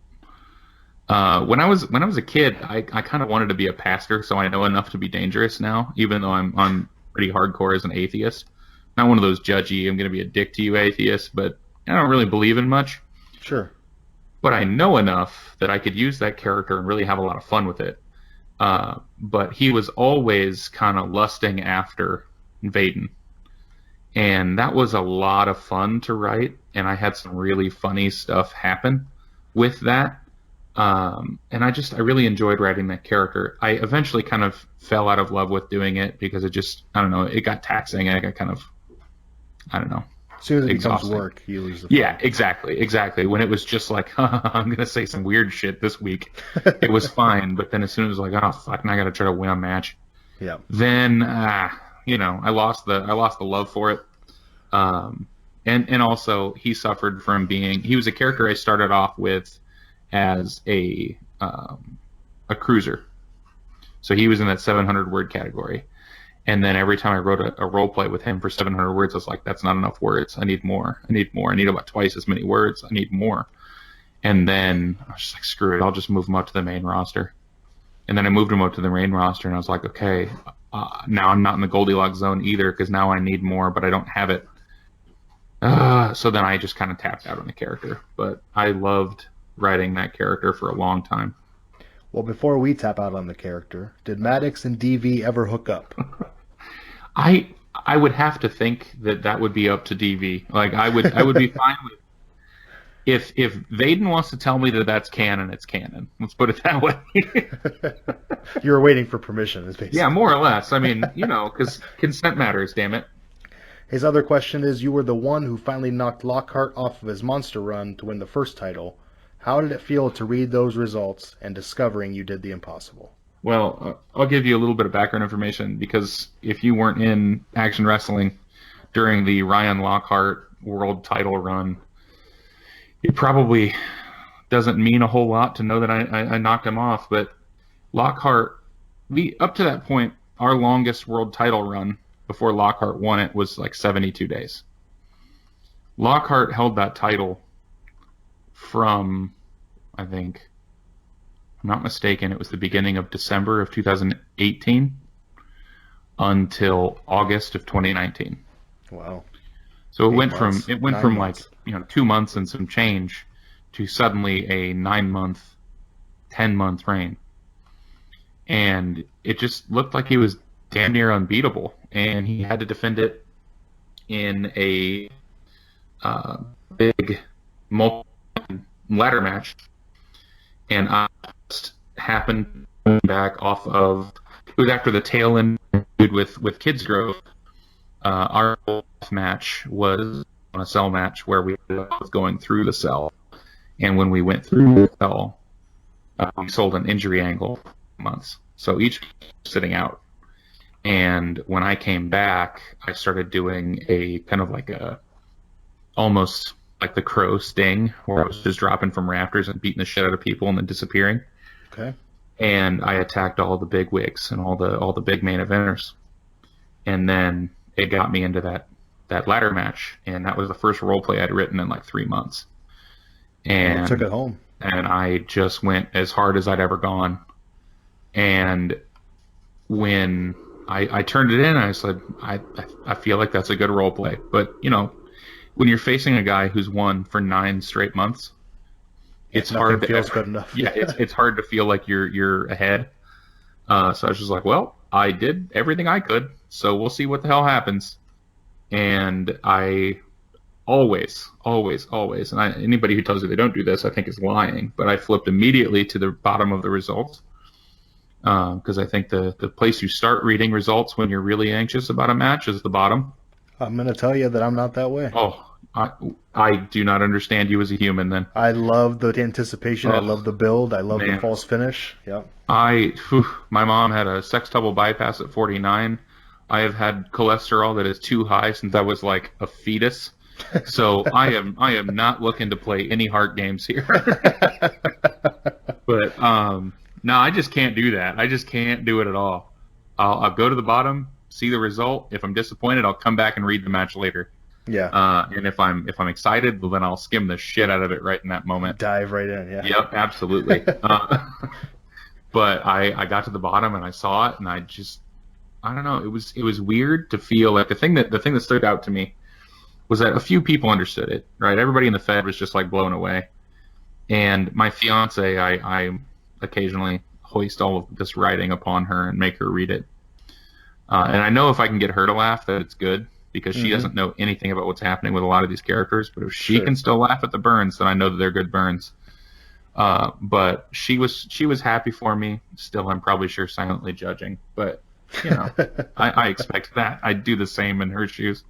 When I was a kid, I kind of wanted to be a pastor, so I know enough to be dangerous now, even though I'm pretty hardcore as an atheist. Not one of those judgy, I'm going to be a dick to you atheists, but I don't really believe in much. Sure. But I know enough that I could use that character and really have a lot of fun with it. But he was always kind of lusting after Vaden. And that was a lot of fun to write, and I had some really funny stuff happen with that. And I really enjoyed writing that character. I eventually kind of fell out of love with doing it because it got taxing, and it got As soon as it exhausting. becomes work, you lose the fun. Yeah, exactly. When it was just like, I'm going to say some weird shit this week, it was fine. But then as soon as oh fuck, now I got to try to win a match. Yeah. Then, I lost the love for it. And also he suffered from he was a character I started off with as a cruiser. So he was in that 700 word category. And then every time I wrote a role play with him for 700 words, I was like, that's not enough words. I need more. I need about twice as many words. I need more. And then I was just like, screw it. I'll just move him up to the main roster. And then I moved him up to the main roster, and I was like, okay, now I'm not in the Goldilocks zone either, because now I need more, but I don't have it. So then I just kind of tapped out on the character. But I loved writing that character for a long time. Well, before we tap out on the character, did Maddox and DV ever hook up? I would have to think that would be up to DV. Like I would be fine with if Vaden wants to tell me that that's canon, it's canon. Let's put it that way. You were waiting for permission, is basically. Yeah, more or less. I mean, because consent matters. Damn it. His other question is: you were the one who finally knocked Lockhart off of his monster run to win the first title. How did it feel to read those results and discovering you did the impossible? Well, I'll give you a little bit of background information, because if you weren't in Action Wrestling during the Ryan Lockhart world title run, it probably doesn't mean a whole lot to know that I knocked him off. But Lockhart, up to that point, our longest world title run before Lockhart won it was like 72 days. Lockhart held that title from, I think, if I'm not mistaken, it was the beginning of December of 2018 until August of 2019. Wow. So it went from 9 months. 2 months and some change to suddenly a 9-month, 10-month reign. And it just looked like he was damn near unbeatable, and he had to defend it in a big ladder match and I just happened back off of, it was after the tail end with Kids Grove. Our match was on a cell match where we was going through the cell, and when we went through the cell, we sold an injury angle for months, so each was sitting out. And when I came back, I started doing a kind of like a, almost like the Crow sting, where I was just dropping from rafters and beating the shit out of people and then disappearing. Okay. And I attacked all the big wigs and all the big main eventers. And then it got me into that ladder match, and that was the first role play I'd written in like 3 months. And took it home. And I just went as hard as I'd ever gone. And when I turned it in, I said, I feel like that's a good role play. But, you know, when you're facing a guy who's won for 9 straight months, it's hard to feels good enough. Yeah, it's hard to feel like you're ahead. So I was just like, well, I did everything I could, so we'll see what the hell happens. And I always, and anybody who tells you they don't do this, I think is lying, but I flipped immediately to the bottom of the results. Because I think the place you start reading results when you're really anxious about a match is the bottom. I'm going to tell you that I'm not that way. Oh, I do not understand you as a human then. I love the anticipation. I love the build. I love man. the false finish. Yep. My mom had a sextuple bypass at 49. I have had cholesterol that is too high since I was like a fetus. So I am not looking to play any heart games here. But no, I just can't do that. I just can't do it at all. I'll go to the bottom, see the result. If I'm disappointed, I'll come back and read the match later. Yeah. And if I'm excited, well, then I'll skim the shit out of it right in that moment. Dive right in. Yeah. Yep, absolutely. But I got to the bottom and I saw it, and I don't know. It was weird to feel like the thing that stood out to me was that a few people understood it. Right, everybody in the Fed was just like blown away, and my fiance, I occasionally hoist all of this writing upon her and make her read it. And I know if I can get her to laugh, that it's good, because she doesn't know anything about what's happening with a lot of these characters. But if she can still laugh at the burns, then I know that they're good burns. But she was happy for me. Still, I'm probably sure silently judging. But, you know, I expect that. I'd do the same in her shoes.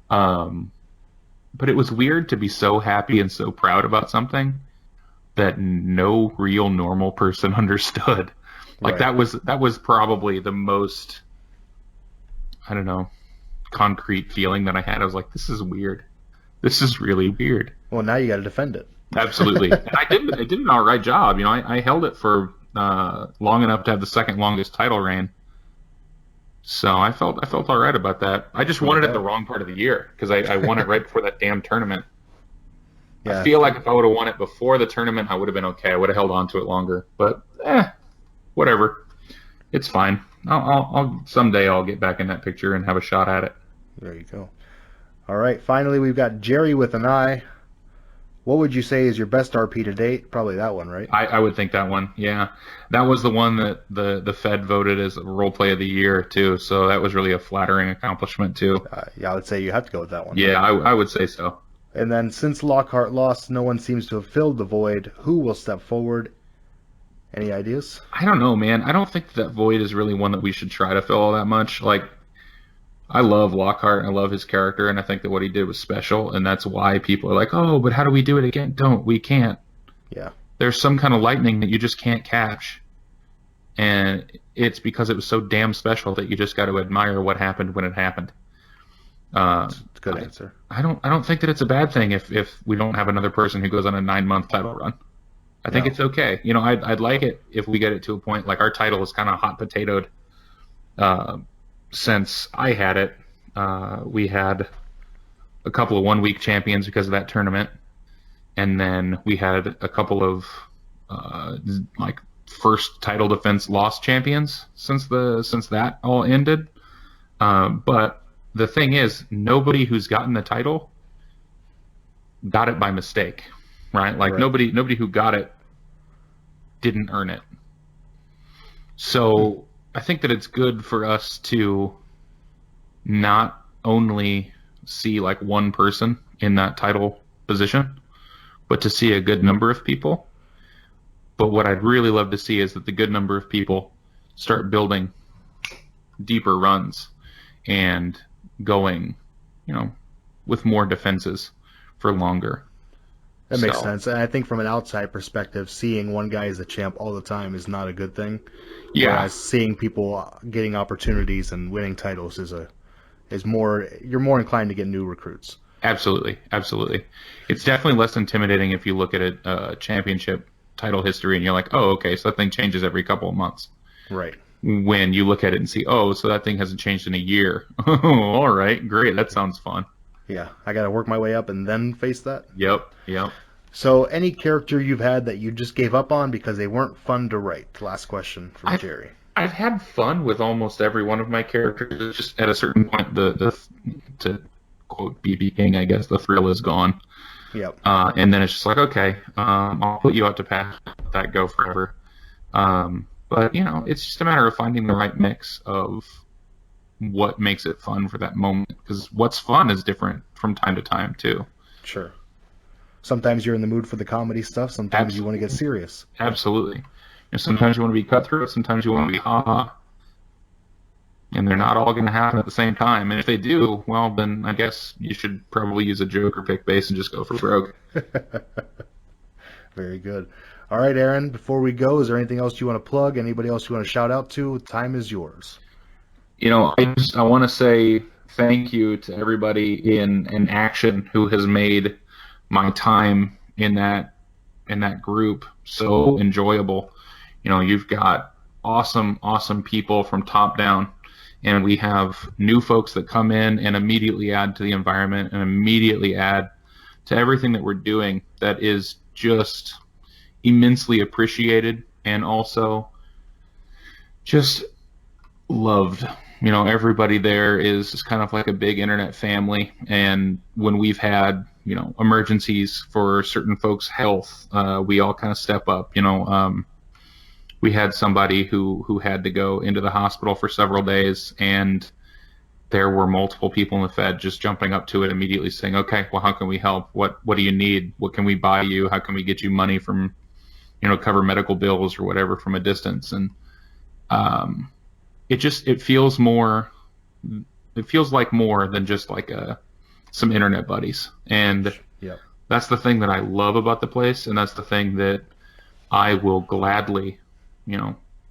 But it was weird to be so happy and so proud about something that no real normal person understood. Like that was probably the most, I don't know, concrete feeling that I had. I was like, this is weird. This is really weird. Well, now you got to defend it. Absolutely. And I did an all right job. You know, I held it for long enough to have the second longest title reign. So I felt all right about that. I just won it at the wrong part of the year, because I won it right before that damn tournament. Yeah. I feel like if I would have won it before the tournament, I would have been okay. I would have held on to it longer. But whatever. It's fine. I'll someday I'll get back in that picture and have a shot at it. There you go. All right. Finally, we've got Jerry with an I. What would you say is your best RP to date? Probably that one, right? I would think that one, yeah. That was the one that the Fed voted as a role play of the year, too. So that was really a flattering accomplishment, too. Yeah, I would say you have to go with that one. Yeah, I would say so. And then, since Lockhart lost, no one seems to have filled the void. Who will step forward? Any ideas? I don't know, man. I don't think that void is really one that we should try to fill all that much. Like, I love Lockhart, and I love his character, and I think that what he did was special, and that's why people are like, oh, but how do we do it again? We can't. Yeah. There's some kind of lightning that you just can't catch, and it's because it was so damn special that you just got to admire what happened when it happened. That's a good answer. I don't think that it's a bad thing if we don't have another person who goes on a 9-month title run. I think it's okay. You know, I'd like it if we get it to a point like our title is kind of hot potatoed. Since I had it, we had a couple of 1-week champions because of that tournament, and then we had a couple of like first title defense lost champions since that all ended. But the thing is, nobody who's gotten the title got it by mistake, right? Like nobody who got it didn't earn it. So I think that it's good for us to not only see like one person in that title position, but to see a good number of people. But what I'd really love to see is that the good number of people start building deeper runs and going, with more defenses for longer. That makes sense. And I think from an outside perspective, seeing one guy as a champ all the time is not a good thing. Yeah. Whereas seeing people getting opportunities and winning titles is more, you're more inclined to get new recruits. Absolutely. It's definitely less intimidating if you look at a championship title history and you're like, oh, okay, so that thing changes every couple of months. Right. When you look at it and see, oh, so that thing hasn't changed in a year. All right, great. That sounds fun. Yeah, I got to work my way up and then face that. Yep. So, any character you've had that you just gave up on because they weren't fun to write? Last question from Jerry. I've had fun with almost every one of my characters. It's just at a certain point, to quote B.B. King, I guess, the thrill is gone. Yep. And then it's just like, okay, I'll put you out to pasture, let that go forever. But, it's just a matter of finding the right mix of what makes it fun for that moment. Because what's fun is different from time to time, too. Sure. Sometimes you're in the mood for the comedy stuff. Sometimes you want to get serious. Absolutely. Sometimes you want to be cutthroat. Sometimes you want to be ha-ha. And they're not all going to happen at the same time. And if they do, well, then I guess you should probably use a joke or pick base and just go for broke. Very good. All right, Aaron, before we go, is there anything else you want to plug? Anybody else you want to shout out to? Time is yours. I want to say thank you to everybody in Action who has made my time in that group so enjoyable. You've got awesome people from top down, and we have new folks that come in and immediately add to the environment and immediately add to everything that we're doing that is just immensely appreciated and also just loved. Everybody there is kind of like a big internet family, and when we've had emergencies for certain folks' health, we all kind of step up. We had somebody who had to go into the hospital for several days, and there were multiple people in the Fed just jumping up to it immediately saying, okay, well, how can we help? What do you need? What can we buy you? How can we get you money from, cover medical bills or whatever from a distance? And it feels like more than just like some internet buddies. And Yep. That's the thing that I love about the place, and that's the thing that I will gladly,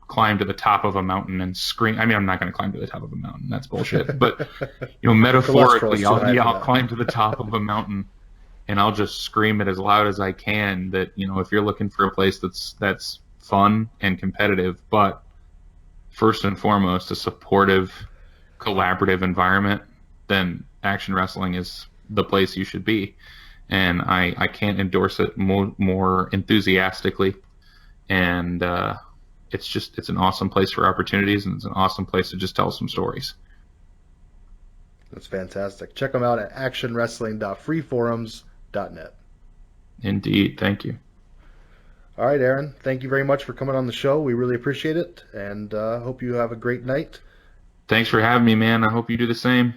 climb to the top of a mountain and scream. I mean, I'm not going to climb to the top of a mountain. That's bullshit. But, metaphorically, I'll climb to the top of a mountain and I'll just scream it as loud as I can that, if you're looking for a place that's fun and competitive, but first and foremost, a supportive, collaborative environment, then Action Wrestling is the place you should be. And I can't endorse it more enthusiastically. And it's an awesome place for opportunities, and it's an awesome place to just tell some stories. That's fantastic. Check them out at actionwrestling.freeforums.net. Indeed. Thank you. All right, Aaron. Thank you very much for coming on the show. We really appreciate it, and hope you have a great night. Thanks for having me, man. I hope you do the same.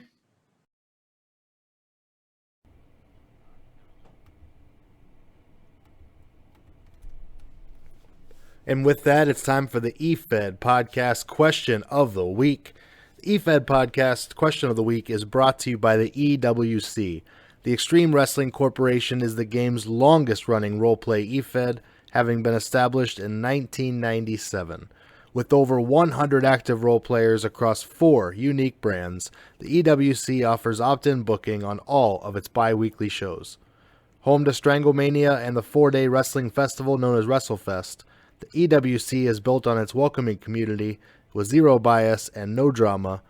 And with that, it's time for the Efed Podcast Question of the Week. The Efed Podcast Question of the Week is brought to you by the EWC. The Extreme Wrestling Corporation is the game's longest-running role-play Efed, having been established in 1997. With over 100 active role players across 4 unique brands, the EWC offers opt-in booking on all of its bi-weekly shows. Home to Stranglemania and the 4-day wrestling festival known as WrestleFest, the EWC is built on its welcoming community with zero bias and no drama.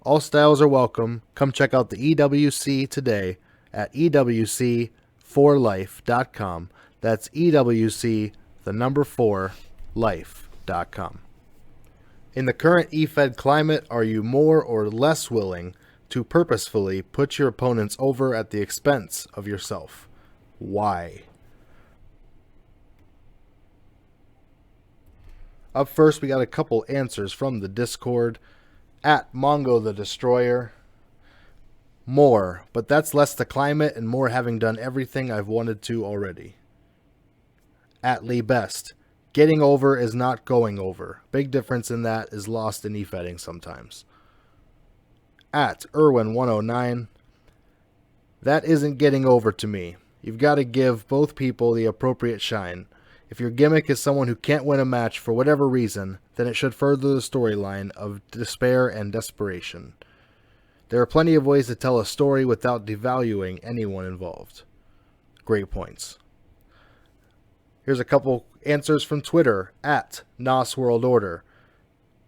All styles are welcome. Come check out the EWC today at EWC4life.com. That's EWC, the number 4, life.com. In the current Efed climate, are you more or less willing to purposefully put your opponents over at the expense of yourself? Why? Up first, we got a couple answers from the Discord. At Mongo the Destroyer. More, but that's less the climate and more having done everything I've wanted to already. At Lee Best. Getting over is not going over. Big difference in that is lost in efetting sometimes. At Irwin109, that isn't getting over to me. You've got to give both people the appropriate shine. If your gimmick is someone who can't win a match for whatever reason, then it should further the storyline of despair and desperation. There are plenty of ways to tell a story without devaluing anyone involved. Great points. Here's a couple answers from Twitter, at Nos World Order.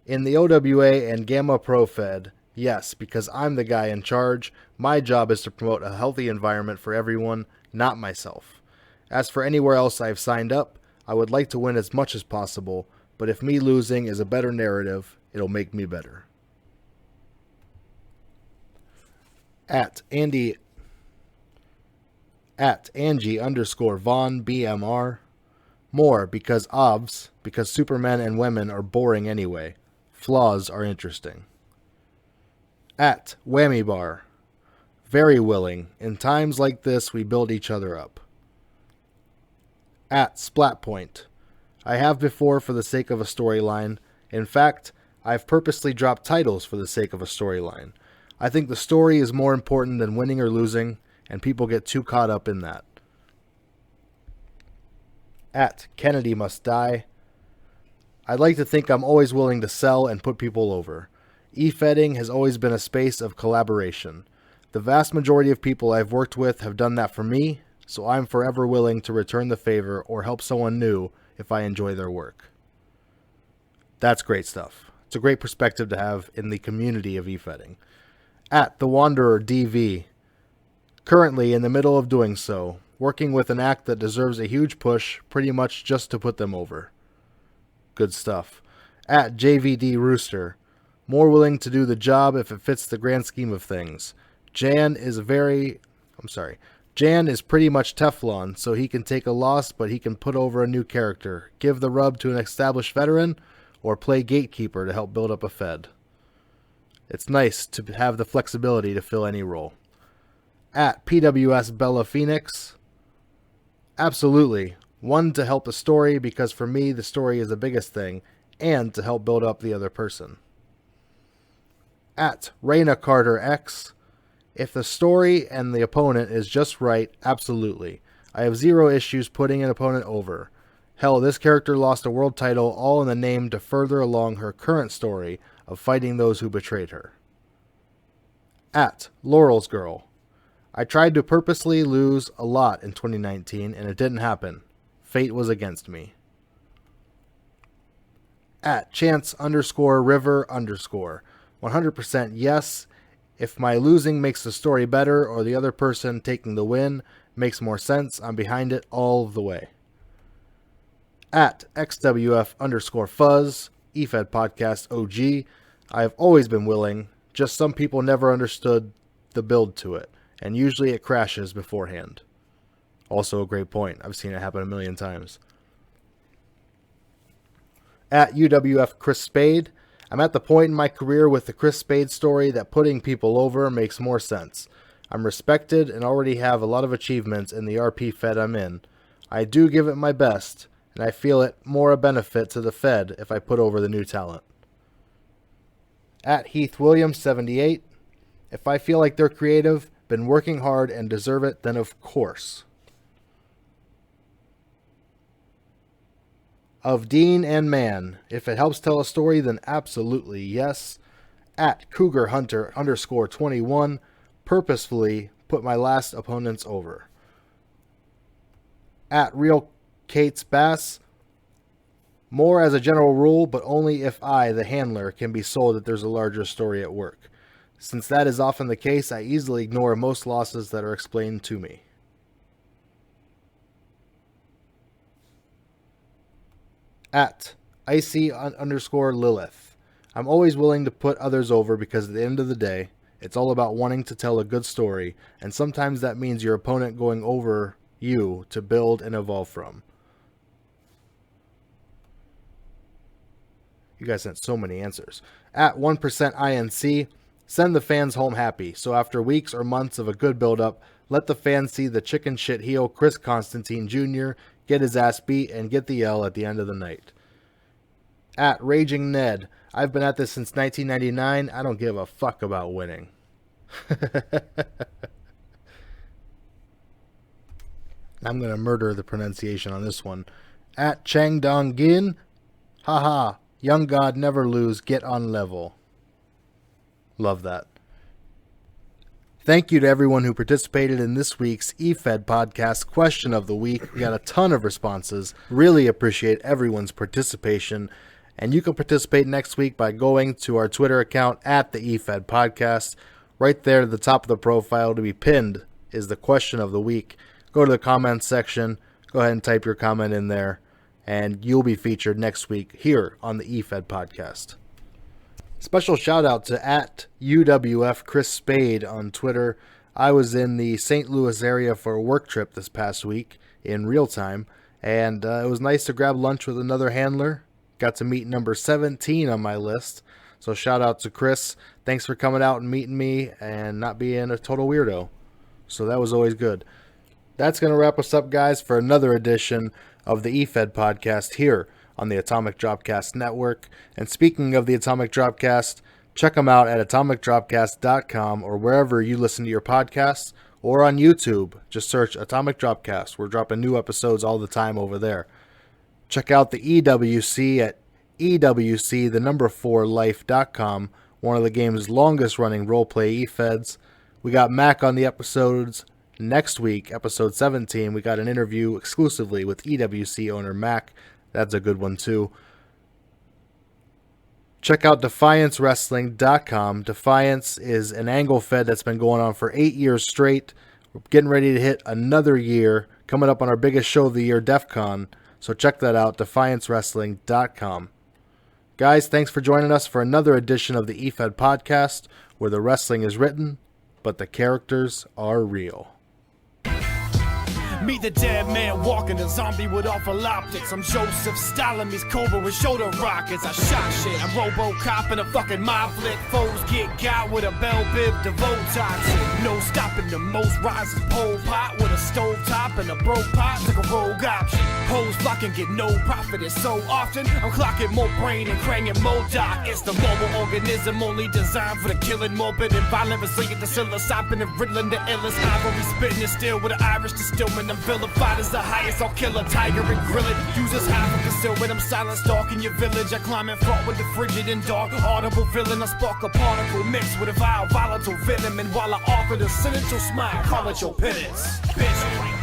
In the OWA and Gamma Pro Fed, yes, because I'm the guy in charge. My job is to promote a healthy environment for everyone, not myself. As for anywhere else I've signed up, I would like to win as much as possible, but if me losing is a better narrative, it'll make me better. At Angie _Von BMR. More because supermen and women are boring anyway. Flaws are interesting. At Whammy Bar. Very willing. In times like this, we build each other up. At Splatpoint. I have before for the sake of a storyline. In fact, I've purposely dropped titles for the sake of a storyline. I think the story is more important than winning or losing, and people get too caught up in that. At Kennedy Must Die. I'd like to think I'm always willing to sell and put people over. Efetting has always been a space of collaboration. The vast majority of people I've worked with have done that for me, so I'm forever willing to return the favor or help someone new if I enjoy their work. That's great stuff. It's a great perspective to have in the community of efetting. At The Wanderer DV. Currently in the middle of doing so, working with an act that deserves a huge push, pretty much just to put them over. Good stuff. At JVD Rooster. More willing to do the job if it fits the grand scheme of things. Jan is pretty much Teflon, so he can take a loss, but he can put over a new character, give the rub to an established veteran, or play gatekeeper to help build up a Fed. It's nice to have the flexibility to fill any role. At PWS Bella Phoenix. Absolutely. One, to help the story, because for me the story is the biggest thing, and to help build up the other person. At Raina Carter X. If the story and the opponent is just right, absolutely. I have zero issues putting an opponent over. Hell, this character lost a world title all in the name to further along her current story of fighting those who betrayed her. At Laurel's Girl. I tried to purposely lose a lot in 2019 and it didn't happen. Fate was against me. At Chance _River _ 100% yes. If my losing makes the story better or the other person taking the win makes more sense, I'm behind it all the way. At XWF _Fuzz, Efed Podcast OG. I have always been willing, just some people never understood the build to it, and usually it crashes beforehand. Also a great point. I've seen it happen a million times. At UWF Chris Spade. I'm at the point in my career with the Chris Spade story that putting people over makes more sense. I'm respected and already have a lot of achievements in the RP Fed I'm in. I do give it my best, and I feel it more a benefit to the Fed if I put over the new talent. At Heath Williams 78. If I feel like they're creative, been working hard, and deserve it, then of course. Of Dean and Man. If it helps tell a story, then absolutely yes. At Cougar Hunter _21. Purposefully put my last opponents over. At Real Kate's Bass. More as a general rule, but only if I, the handler, can be sold that there's a larger story at work. Since that is often the case, I easily ignore most losses that are explained to me. At Icy _ Lilith. I'm always willing to put others over because at the end of the day, it's all about wanting to tell a good story, and sometimes that means your opponent going over you to build and evolve from. You guys sent so many answers. At 1% INC. Send the fans home happy, so after weeks or months of a good build-up, let the fans see the chicken shit heel Chris Constantine Jr. get his ass beat, and get the L at the end of the night. At Raging Ned, I've been at this since 1999. I don't give a fuck about winning. I'm going to murder the pronunciation on this one. At Chang Dong Gin, haha, young god never lose, get on level. Love that. Thank you to everyone who participated in this week's Efed Podcast Question of the Week. We got a ton of responses. Really appreciate everyone's participation. And you can participate next week by going to our Twitter account at the Efed Podcast. Right there at the top of the profile to be pinned is the question of the week. Go to the comments section. Go ahead and type your comment in there. And you'll be featured next week here on the Efed Podcast. Special shout out to at UWF Chris Spade on Twitter. I was in the St. Louis area for a work trip this past week in real time. And it was nice to grab lunch with another handler. Got to meet number 17 on my list. So shout out to Chris. Thanks for coming out and meeting me and not being a total weirdo. So that was always good. That's going to wrap us up, guys, for another edition of the Efed Podcast here on the Atomic Dropcast Network. And speaking of the Atomic Dropcast, check them out at atomicdropcast.com or wherever you listen to your podcasts, or on YouTube. Just search Atomic Dropcast. We're dropping new episodes all the time over there. Check out the EWC at EWC4life.com, one of the game's longest running roleplay eFeds. We got Mac on the episodes. Next week, episode 17, we got an interview exclusively with EWC owner Mac. That's a good one too. Check out DefianceWrestling.com. Defiance is an angle fed that's been going on for 8 years straight. We're getting ready to hit another year, coming up on our biggest show of the year, DEF CON. So check that out, DefianceWrestling.com. Guys, thanks for joining us for another edition of the Efed Podcast, where the wrestling is written, but the characters are real. Meet the dead man walking, a zombie with awful optics. I'm Joseph Stalin, he's Cobra with shoulder rockets. I shot shit, I'm Robocop in a fucking mob flick. Foes get got with a bell bib, devote toxic. No stopping the most rises pole pot with a stove top and a broke pot. Took a rogue option. Hoes flocking, get no profit. It's so often I'm clocking more brain and cranging more doc. It's the mobile organism only designed for the killing, morbid and violent, resilient to psilocybin and riddling the illest. Ivory spitting it still with an Irish distillment. I'm vilified as the highest, I'll kill a tiger and grill it. Uses half of concealment, I'm silent stalking your village. I climb and fought with the frigid and dark audible villain. I spark a particle mixed with a vile volatile venom. And while I offer the cynical smile, call it your penance, bitch.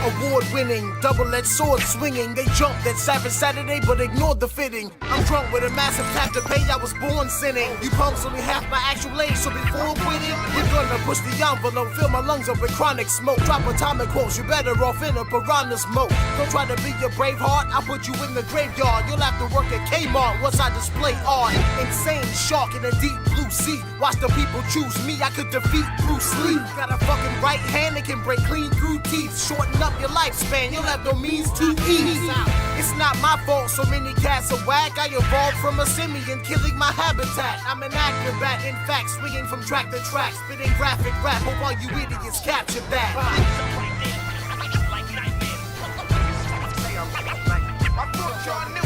Award-winning, double-edged sword swinging. They jumped that Sabbath Saturday, but ignored the fitting. I'm drunk with a massive tap to pay. I was born sinning. You punks only half my actual age, so before quitting, you're gonna push the envelope, fill my lungs up with chronic smoke. Drop atomic quotes, you're better off in a piranha smoke. Don't try to be a brave heart, I'll put you in the graveyard. You'll have to work at Kmart once I display art. Insane shark in a deep blue sea. Watch the people choose me, I could defeat Bruce Lee. Got a fucking right hand that can break clean through teeth. Shorten up your lifespan, you'll have no means to eat. It's not my fault so many cats are whack. I evolved from a simian, killing my habitat. I'm an acrobat, in fact, swinging from track to track, spitting graphic rap, but while you idiots capture that. I thought y'all knew.